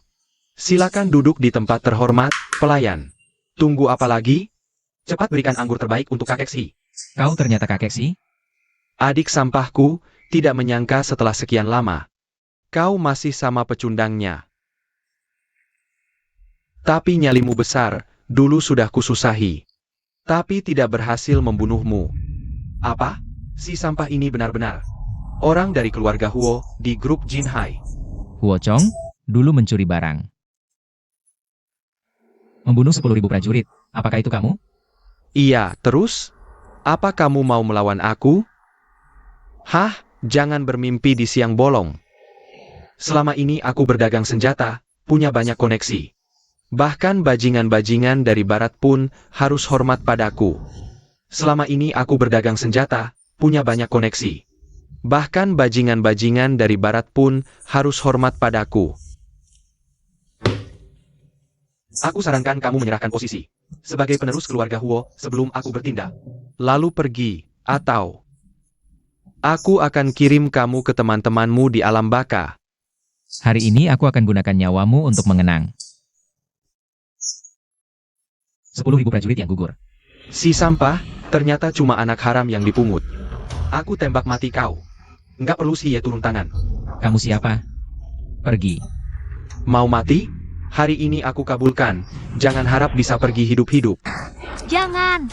Silakan duduk di tempat terhormat, pelayan. Tunggu apa lagi? Cepat berikan anggur terbaik untuk kakek Si. Kau ternyata kakek Si? Adik sampahku, tidak menyangka setelah sekian lama, kau masih sama pecundangnya. Tapi nyalimu besar, dulu sudah kususahi. Tapi tidak berhasil membunuhmu. Apa? Si sampah ini benar-benar orang dari keluarga Huo di grup Jinhai. Huo Chong, dulu mencuri barang. Membunuh 10.000 prajurit, apakah itu kamu? Iya, terus? Apa kamu mau melawan aku? Hah, jangan bermimpi di siang bolong. Selama ini aku berdagang senjata, punya banyak koneksi. Bahkan bajingan-bajingan dari barat pun harus hormat padaku. Selama ini aku berdagang senjata, punya banyak koneksi. Bahkan bajingan-bajingan dari barat pun harus hormat padaku. Aku sarankan kamu menyerahkan posisi sebagai penerus keluarga Huo sebelum aku bertindak. Lalu pergi, atau aku akan kirim kamu ke teman-temanmu di alam baka. Hari ini aku akan gunakan nyawamu untuk mengenang. 10.000 prajurit yang gugur. Si sampah, ternyata cuma anak haram yang dipungut. Aku tembak mati kau. Nggak perlu si Ye turun tangan. Kamu siapa? Pergi. Mau mati? Hari ini aku kabulkan. Jangan harap bisa pergi hidup-hidup. Jangan!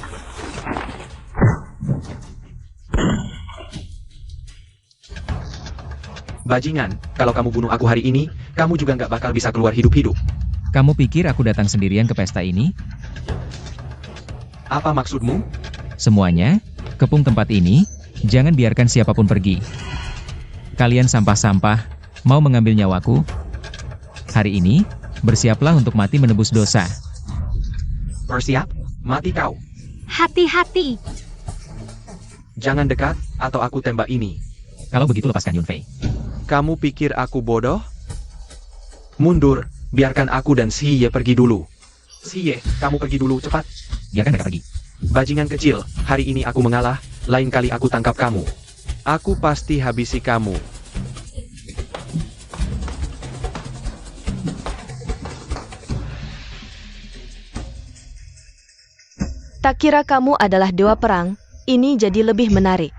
Bajingan, kalau kamu bunuh aku hari ini, kamu juga nggak bakal bisa keluar hidup-hidup. Kamu pikir aku datang sendirian ke pesta ini? Apa maksudmu? Semuanya, kepung tempat ini, jangan biarkan siapapun pergi. Kalian sampah-sampah, mau mengambil nyawaku? Hari ini, bersiaplah untuk mati menebus dosa. Bersiap, mati kau. Hati-hati! Jangan dekat, atau aku tembak ini. Kalau begitu lepaskan Yunfei. Kamu pikir aku bodoh? Mundur, biarkan aku dan si Ye pergi dulu. Si Ye, kamu pergi dulu, cepat. Biarkan mereka pergi. Bajingan kecil, hari ini aku mengalah, lain kali aku tangkap kamu. Aku pasti habisi kamu. Tak kira kamu adalah dewa perang, ini jadi lebih menarik.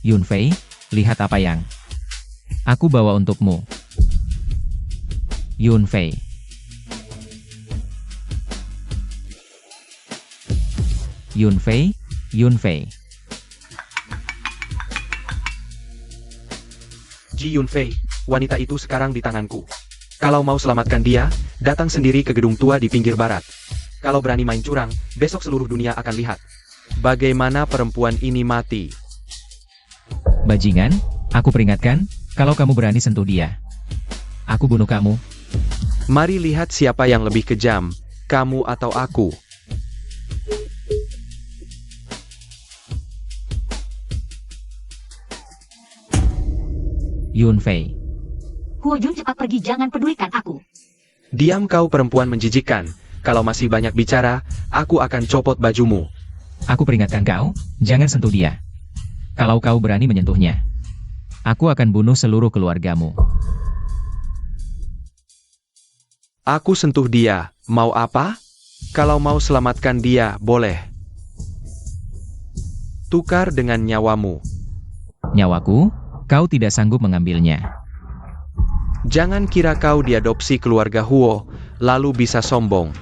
Yunfei, lihat apa yang aku bawa untukmu. Yunfei. Yunfei, Yunfei. Ji Yunfei, wanita itu sekarang di tanganku. Kalau mau selamatkan dia, datang sendiri ke gedung tua di pinggir barat. Kalau berani main curang, besok seluruh dunia akan lihat bagaimana perempuan ini mati. Bajingan, aku peringatkan, kalau kamu berani sentuh dia, aku bunuh kamu. Mari lihat siapa yang lebih kejam, kamu atau aku. Yunfei. Huo Jun, cepat pergi, jangan pedulikan aku. Diam kau perempuan menjijikkan, kalau masih banyak bicara, aku akan copot bajumu. Aku peringatkan kau, jangan sentuh dia. Kalau kau berani menyentuhnya, aku akan bunuh seluruh keluargamu. Aku sentuh dia, mau apa? Kalau mau selamatkan dia, boleh. Tukar dengan nyawamu. Nyawaku? Kau tidak sanggup mengambilnya. Jangan kira kau diadopsi keluarga Huo, lalu bisa sombong.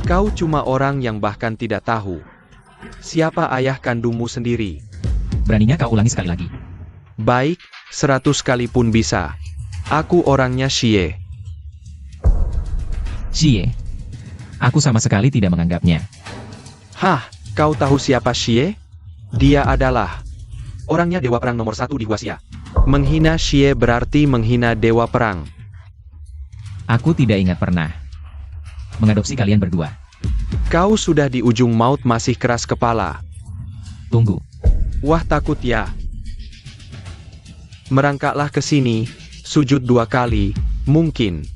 Kau cuma orang yang bahkan tidak tahu siapa ayah kandungmu sendiri. Beraninya kau ulangi sekali lagi. Baik, 100 kali pun bisa. Aku orangnya Xie. Xie. Aku sama sekali tidak menganggapnya. Hah, kau tahu siapa Xie? Dia adalah orangnya dewa perang nomor 1 di Huaxia. Menghina Xie berarti menghina dewa perang. Aku tidak ingat pernah mengadopsi kalian berdua. Kau sudah di ujung maut masih keras kepala. Tunggu. Wah, takut ya. Merangkaklah ke sini, sujud 2 kali, mungkin.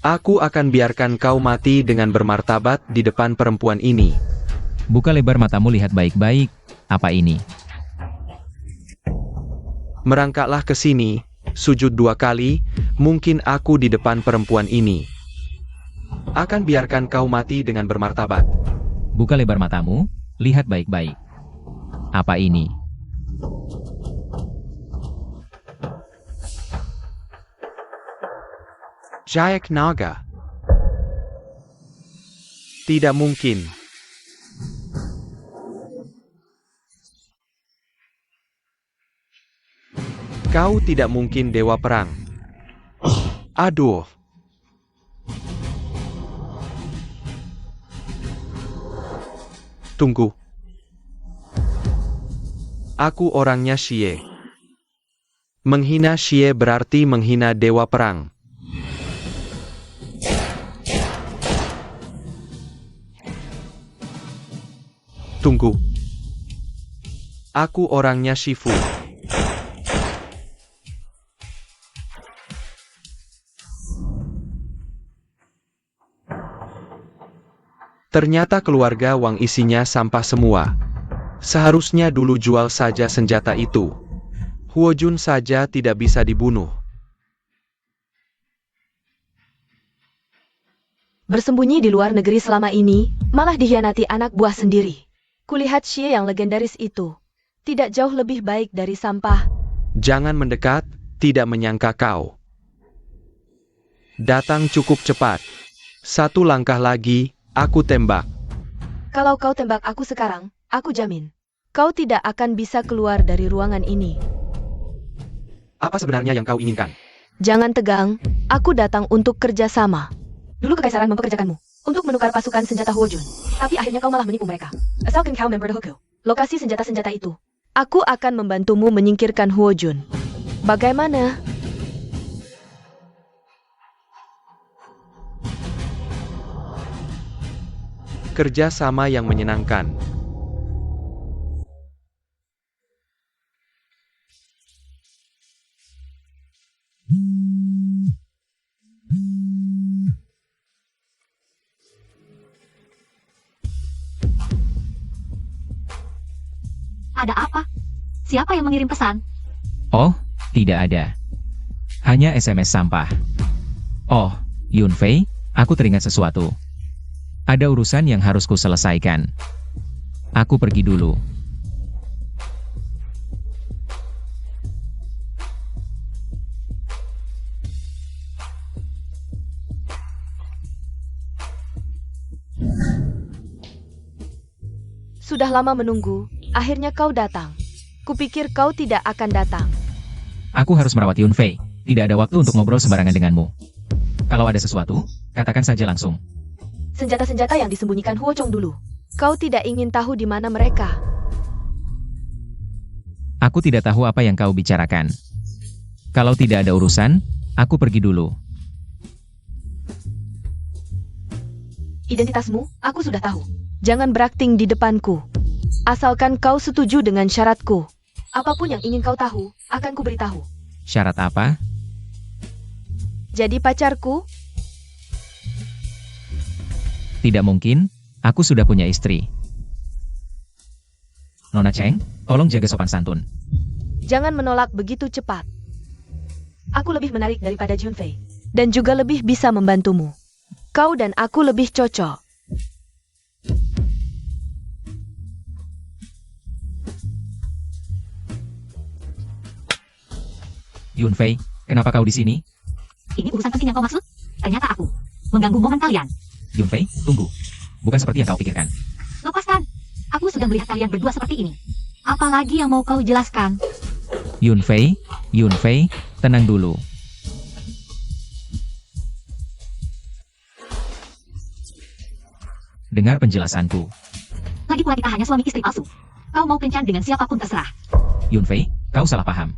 Aku akan biarkan kau mati dengan bermartabat di depan perempuan ini. Buka lebar matamu, lihat baik-baik. Apa ini? Merangkaklah ke sini, sujud 2 kali, mungkin aku di depan perempuan ini. Akan biarkan kau mati dengan bermartabat. Buka lebar matamu, lihat baik-baik. Apa ini? Jayak Naga. Tidak mungkin. Kau tidak mungkin dewa perang. Aduh. Tunggu. Aku orangnya Xie. Menghina Xie berarti menghina dewa perang. Tunggu. Aku orangnya Shifu. Ternyata keluarga Wang isinya sampah semua. Seharusnya dulu jual saja senjata itu. Huojun saja tidak bisa dibunuh. Bersembunyi di luar negeri selama ini, malah dikhianati anak buah sendiri. Kulihat Xie yang legendaris itu tidak jauh lebih baik dari sampah. Jangan mendekat, tidak menyangka kau datang cukup cepat. 1 langkah lagi, aku tembak. Kalau kau tembak aku sekarang, aku jamin kau tidak akan bisa keluar dari ruangan ini. Apa sebenarnya yang kau inginkan? Jangan tegang, aku datang untuk kerjasama. Dulu kekaisaran mempekerjakanmu untuk menukar pasukan senjata Huojun, tapi akhirnya kau malah menipu mereka. Asalkan kau member Hoku, lokasi senjata-senjata itu. Aku akan membantumu menyingkirkan Huojun. Bagaimana? Kerja sama yang menyenangkan. Ada apa? Siapa yang mengirim pesan? Oh, tidak ada. Hanya SMS sampah. Oh, Yunfei, aku teringat sesuatu. Ada urusan yang harus ku selesaikan. Aku pergi dulu. Sudah lama menunggu, akhirnya kau datang. Kupikir kau tidak akan datang. Aku harus merawat Yunfei. Tidak ada waktu untuk ngobrol sembarangan denganmu. Kalau ada sesuatu, katakan saja langsung. Senjata-senjata yang disembunyikan Huojong dulu. Kau tidak ingin tahu di mana mereka. Aku tidak tahu apa yang kau bicarakan. Kalau tidak ada urusan, aku pergi dulu. Identitasmu, aku sudah tahu. Jangan berakting di depanku. Asalkan kau setuju dengan syaratku. Apapun yang ingin kau tahu, akan kuberitahu. Syarat apa? Jadi pacarku? Tidak mungkin, aku sudah punya istri. Nona Cheng, tolong jaga sopan santun. Jangan menolak begitu cepat. Aku lebih menarik daripada Junfei. Dan juga lebih bisa membantumu. Kau dan aku lebih cocok. Yunfei, kenapa kau di sini? Ini urusan penting yang kau maksud? Ternyata aku mengganggu momen kalian. Yunfei, tunggu. Bukan seperti yang kau pikirkan. Lepaskan. Aku sudah melihat kalian berdua seperti ini. Apalagi yang mau kau jelaskan? Yunfei, tenang dulu. Dengar penjelasanku. Lagi pula kita hanya suami istri palsu. Kau mau kencan dengan siapapun terserah. Yunfei, kau salah paham.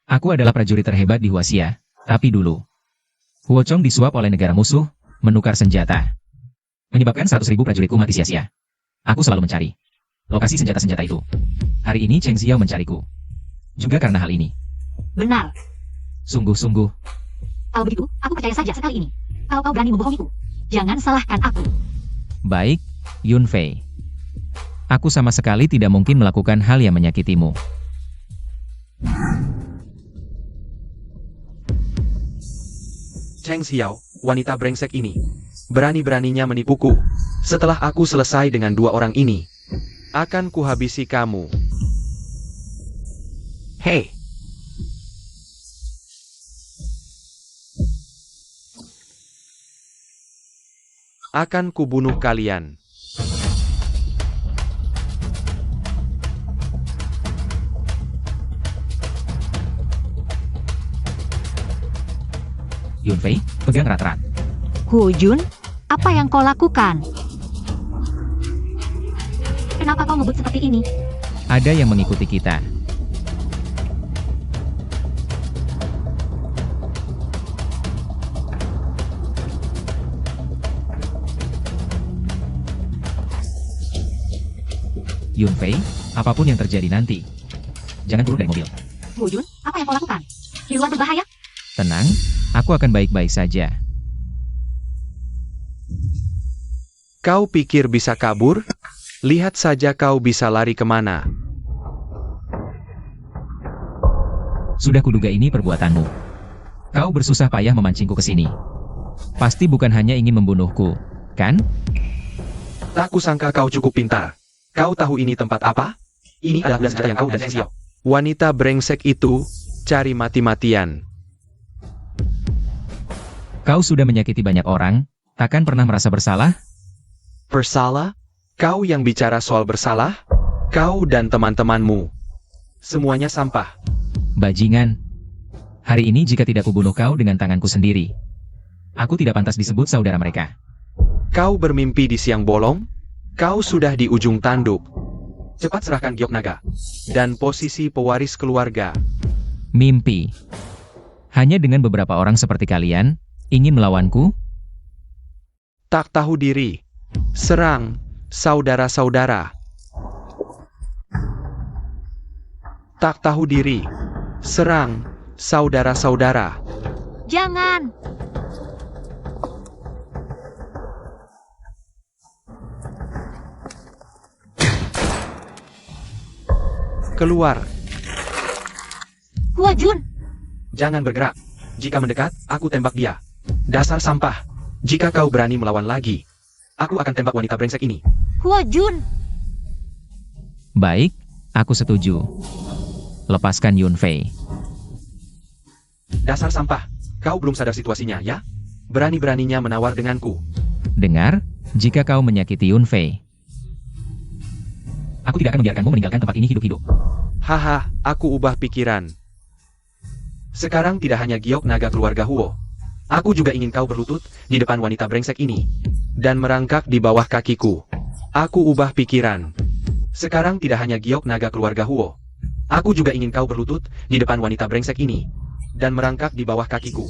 Aku adalah prajurit terhebat di Huaxia, tapi dulu. Huochong disuap oleh negara musuh, menukar senjata. Menyebabkan 100.000 prajuritku mati sia-sia. Aku selalu mencari lokasi senjata-senjata itu. Hari ini Cheng Xiao mencariku. Juga karena hal ini. Benar. Sungguh-sungguh. Kalau begitu, aku percaya saja sekali ini. Kalau kau berani membohongiku, jangan salahkan aku. Baik, Yunfei. Aku sama sekali tidak mungkin melakukan hal yang menyakitimu. Cheng Xiao, wanita brengsek ini. Berani-beraninya menipuku. Setelah aku selesai dengan dua orang ini, akan kuhabisi kamu. Hei! Akan kubunuh kalian. Yunfei, pegang erat-erat. Hu Jun, apa yang kau lakukan? Kenapa kau ngebut seperti ini? Ada yang mengikuti kita. Yunfei, apapun yang terjadi nanti, jangan turun dari mobil. Hu Jun, apa yang kau lakukan? Di luar berbahaya? Tenang, aku akan baik-baik saja. Kau pikir bisa kabur? Lihat saja kau bisa lari kemana. Sudah kuduga ini perbuatanmu. Kau bersusah payah memancingku ke sini. Pasti bukan hanya ingin membunuhku, kan? Tak kusangka kau cukup pintar. Kau tahu ini tempat apa? Ini adalah senjata yang kau dan Cheng Xiao. Wanita brengsek itu cari mati-matian. Kau sudah menyakiti banyak orang, takkan pernah merasa bersalah? Bersalah? Kau yang bicara soal bersalah? Kau dan teman-temanmu. Semuanya sampah. Bajingan. Hari ini jika tidak kubunuh kau dengan tanganku sendiri, aku tidak pantas disebut saudara mereka. Kau bermimpi di siang bolong? Kau sudah di ujung tanduk. Cepat serahkan giok naga. Dan posisi pewaris keluarga. Mimpi. Hanya dengan beberapa orang seperti kalian, ingin melawanku? Tak tahu diri. Serang, saudara-saudara. Tak tahu diri. Serang, saudara-saudara. Jangan! Keluar. Hu Jun! Jangan bergerak. Jika mendekat, aku tembak dia. Dasar sampah. Jika kau berani melawan lagi, aku akan tembak wanita brengsek ini. Hu Jun! Baik, aku setuju. Lepaskan Yunfei. Dasar sampah. Kau belum sadar situasinya, ya? Berani-beraninya menawar denganku. Dengar, jika kau menyakiti Yunfei, aku tidak akan membiarkanmu meninggalkan tempat ini hidup-hidup. Haha, aku ubah pikiran. Sekarang tidak hanya giok naga keluarga Huo. Aku juga ingin kau berlutut di depan wanita brengsek ini. Dan merangkak di bawah kakiku. Aku ubah pikiran. Sekarang tidak hanya giok naga keluarga Huo. Aku juga ingin kau berlutut di depan wanita brengsek ini. Dan merangkak di bawah kakiku.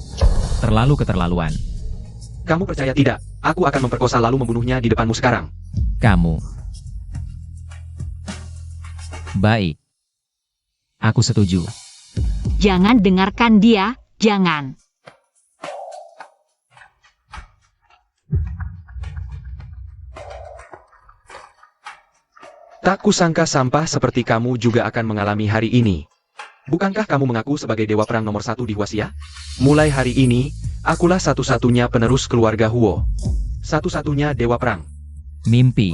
Terlalu keterlaluan. Kamu percaya tidak? Aku akan memperkosa lalu membunuhnya di depanmu sekarang. Kamu. Baik. Aku setuju. Jangan dengarkan dia, jangan. Tak kusangka sampah seperti kamu juga akan mengalami hari ini. Bukankah kamu mengaku sebagai dewa perang nomor 1 di Huaxia? Mulai hari ini, akulah satu-satunya penerus keluarga Huo. Satu-satunya dewa perang. Mimpi.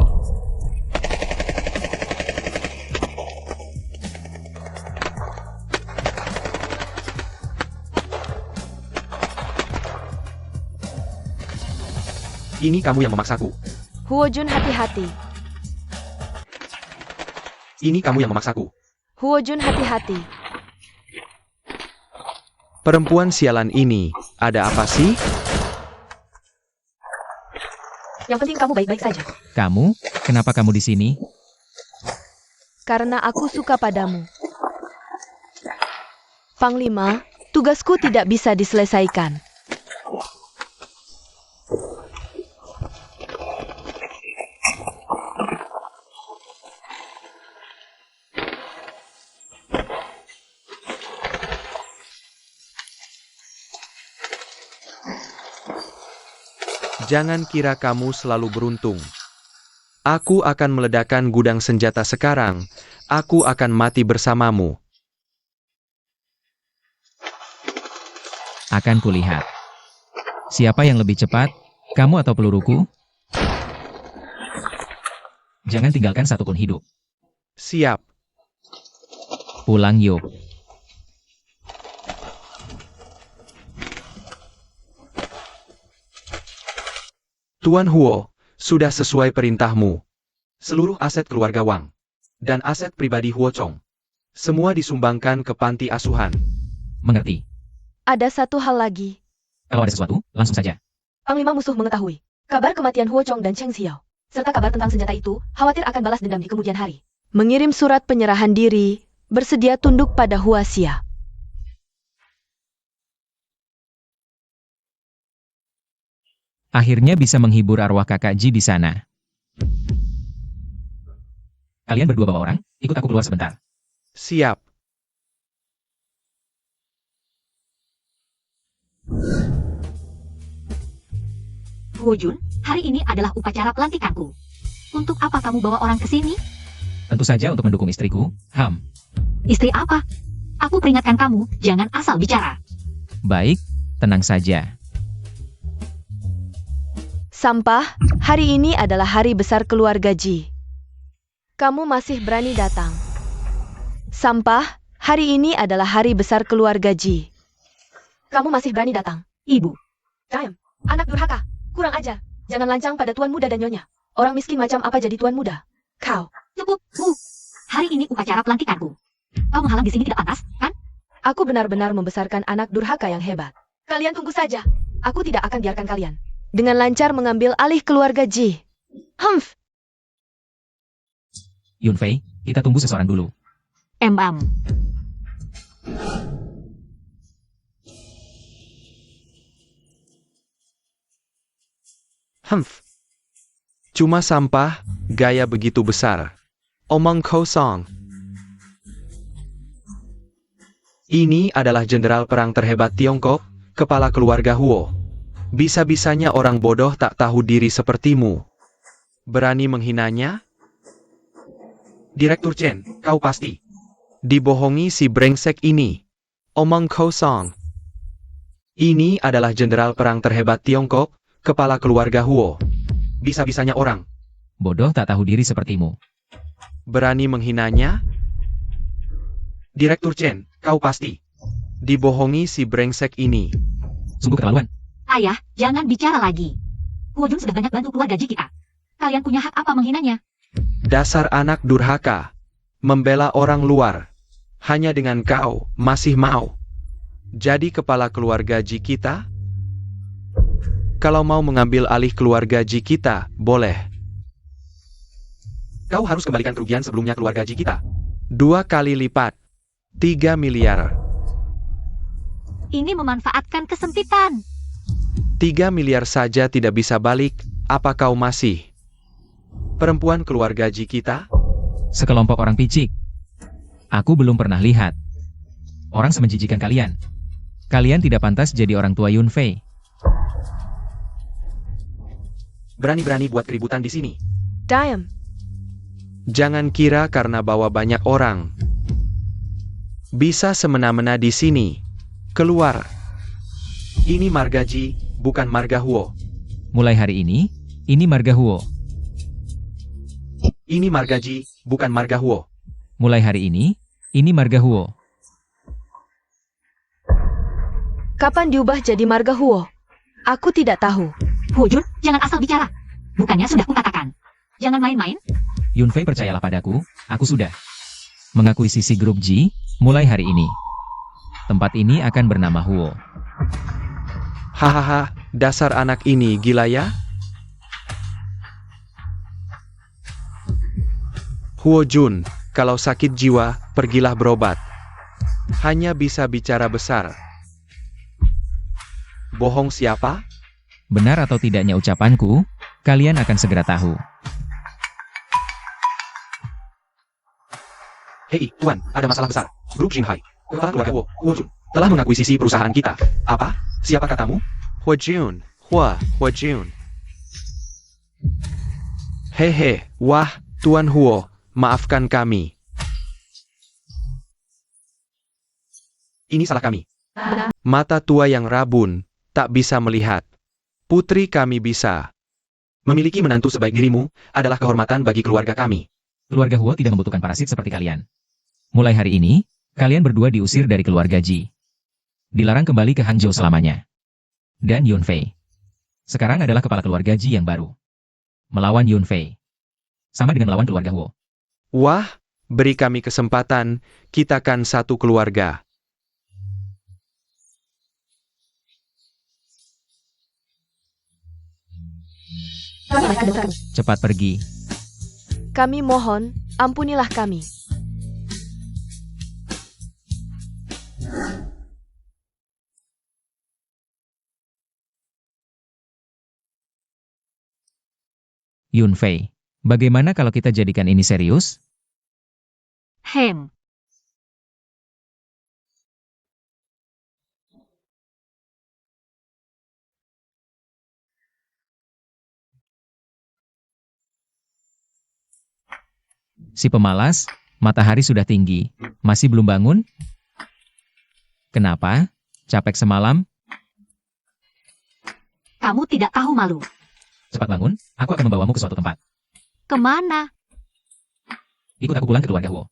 Ini kamu yang memaksaku. Huo Jun hati-hati. Ini kamu yang memaksaku. Huo Jun hati-hati. Perempuan sialan ini, ada apa sih? Yang penting kamu baik-baik saja. Kamu? Kenapa kamu di sini? Karena aku suka padamu. Panglima, tugasku tidak bisa diselesaikan. Jangan kira kamu selalu beruntung. Aku akan meledakkan gudang senjata sekarang. Aku akan mati bersamamu. Akan kulihat. Siapa yang lebih cepat? Kamu atau peluruku? Jangan tinggalkan satupun hidup. Siap. Pulang yuk. Tuan Huo, sudah sesuai perintahmu. Seluruh aset keluarga Wang dan aset pribadi Huo Chong semua disumbangkan ke panti asuhan. Mengerti. Ada satu hal lagi. Kalau ada sesuatu, langsung saja. Panglima musuh mengetahui kabar kematian Huo Chong dan Cheng Xiao, serta kabar tentang senjata itu, khawatir akan balas dendam di kemudian hari. Mengirim surat penyerahan diri, bersedia tunduk pada Hua Xia. Akhirnya bisa menghibur arwah kakak Ji di sana. Kalian berdua bawa orang, ikut aku keluar sebentar. Siap. Huo Jun, hari ini adalah upacara pelantikanku. Untuk apa kamu bawa orang ke sini? Tentu saja untuk mendukung istriku, Ham. Istri apa? Aku peringatkan kamu, jangan asal bicara. Baik, tenang saja. Sampah, hari ini adalah hari besar keluarga Ji. Kamu masih berani datang. Sampah, hari ini adalah hari besar keluarga Ji. Kamu masih berani datang. Ibu, Diam, anak durhaka, kurang ajar. Jangan lancang pada tuan muda dan nyonya. Orang miskin macam apa jadi tuan muda? Kau. cukup, Bu. Hari ini upacara pelantikanku. Kau menghalang di sini tidak pantas, kan? Aku benar-benar membesarkan anak durhaka yang hebat. Kalian tunggu saja. Aku tidak akan biarkan kalian dengan lancar mengambil alih keluarga Ji. Humph. Yunfei, kita tunggu seseorang dulu. Embam. Humph. Cuma sampah, gaya begitu besar. Omong kosong. Ini adalah jenderal perang terhebat Tiongkok, kepala keluarga Huo. Bisa-bisanya orang bodoh tak tahu diri sepertimu. Berani menghinanya? Direktur Chen, kau pasti dibohongi si brengsek ini. Omong kosong. Ini adalah jenderal perang terhebat Tiongkok, kepala keluarga Huo. Bisa-bisanya orang Bodoh tak tahu diri sepertimu. berani menghinanya? Direktur Chen, kau pasti dibohongi si brengsek ini. Sungguh keterlaluan. Ayah, jangan bicara lagi. Huo Jun sudah banyak bantu keluarga Ji kita. Kalian punya hak apa menghinanya? Dasar anak durhaka. Membela orang luar. Hanya dengan kau masih mau jadi kepala keluarga Ji kita? Kalau mau mengambil alih keluarga Ji kita, boleh. Kau harus kembalikan kerugian sebelumnya keluarga Ji kita. 2 kali lipat. 3 miliar. Ini memanfaatkan kesempitan. 3 miliar saja tidak bisa balik, apa kau masih perempuan keluarga Ji kita? Sekelompok orang picik. Aku belum pernah lihat orang semenjijikan kalian. Kalian tidak pantas jadi orang tua Yunfei. Berani-berani buat keributan di sini. Diam. Jangan kira karena bawa banyak orang bisa semena-mena di sini. Keluar. Ini marga Ji, bukan marga Huo. Mulai hari ini marga Huo. Ini marga Ji, bukan marga Huo. Mulai hari ini marga Huo. Kapan diubah jadi marga Huo? Aku tidak tahu. Jun, jangan asal bicara. Bukannya sudah kukatakan. Jangan main-main. Yunfei, percayalah padaku, aku sudah mengakuisisi grup G mulai hari ini. Tempat ini akan bernama Huo. Hahaha, dasar anak ini gila ya? Huo Jun, kalau sakit jiwa, pergilah berobat. Hanya bisa bicara besar. Bohong siapa? Benar atau tidaknya ucapanku, kalian akan segera tahu. Hei, Tuan, ada masalah besar. Grup Shinhai, kepala keluarga Huo Jun, telah mengakuisisi perusahaan kita. Apa? Siapa katamu? Huo Jun, Huo Jun. Hehe, wah, Tuan Huo, maafkan kami. Ini salah kami. Mata tua yang rabun, tak bisa melihat. Putri kami bisa. Memiliki menantu sebaik dirimu, adalah kehormatan bagi keluarga kami. Keluarga Huo tidak membutuhkan parasit seperti kalian. Mulai hari ini, kalian berdua diusir dari keluarga Ji. Dilarang kembali ke Hangzhou selamanya. Dan Yunfei sekarang adalah kepala keluarga Ji yang baru. Melawan Yunfei sama dengan melawan keluarga Huo. Wah, beri kami kesempatan, kita kan satu keluarga. Cepat pergi. Kami mohon, ampunilah kami. Yunfei, bagaimana kalau kita jadikan ini serius? Hem. Si pemalas, matahari sudah tinggi, masih belum bangun? Kenapa? Capek semalam? Kamu tidak tahu malu. Cepat bangun, aku akan membawamu ke suatu tempat. Kemana? Ikut aku pulang ke keluarga Huo.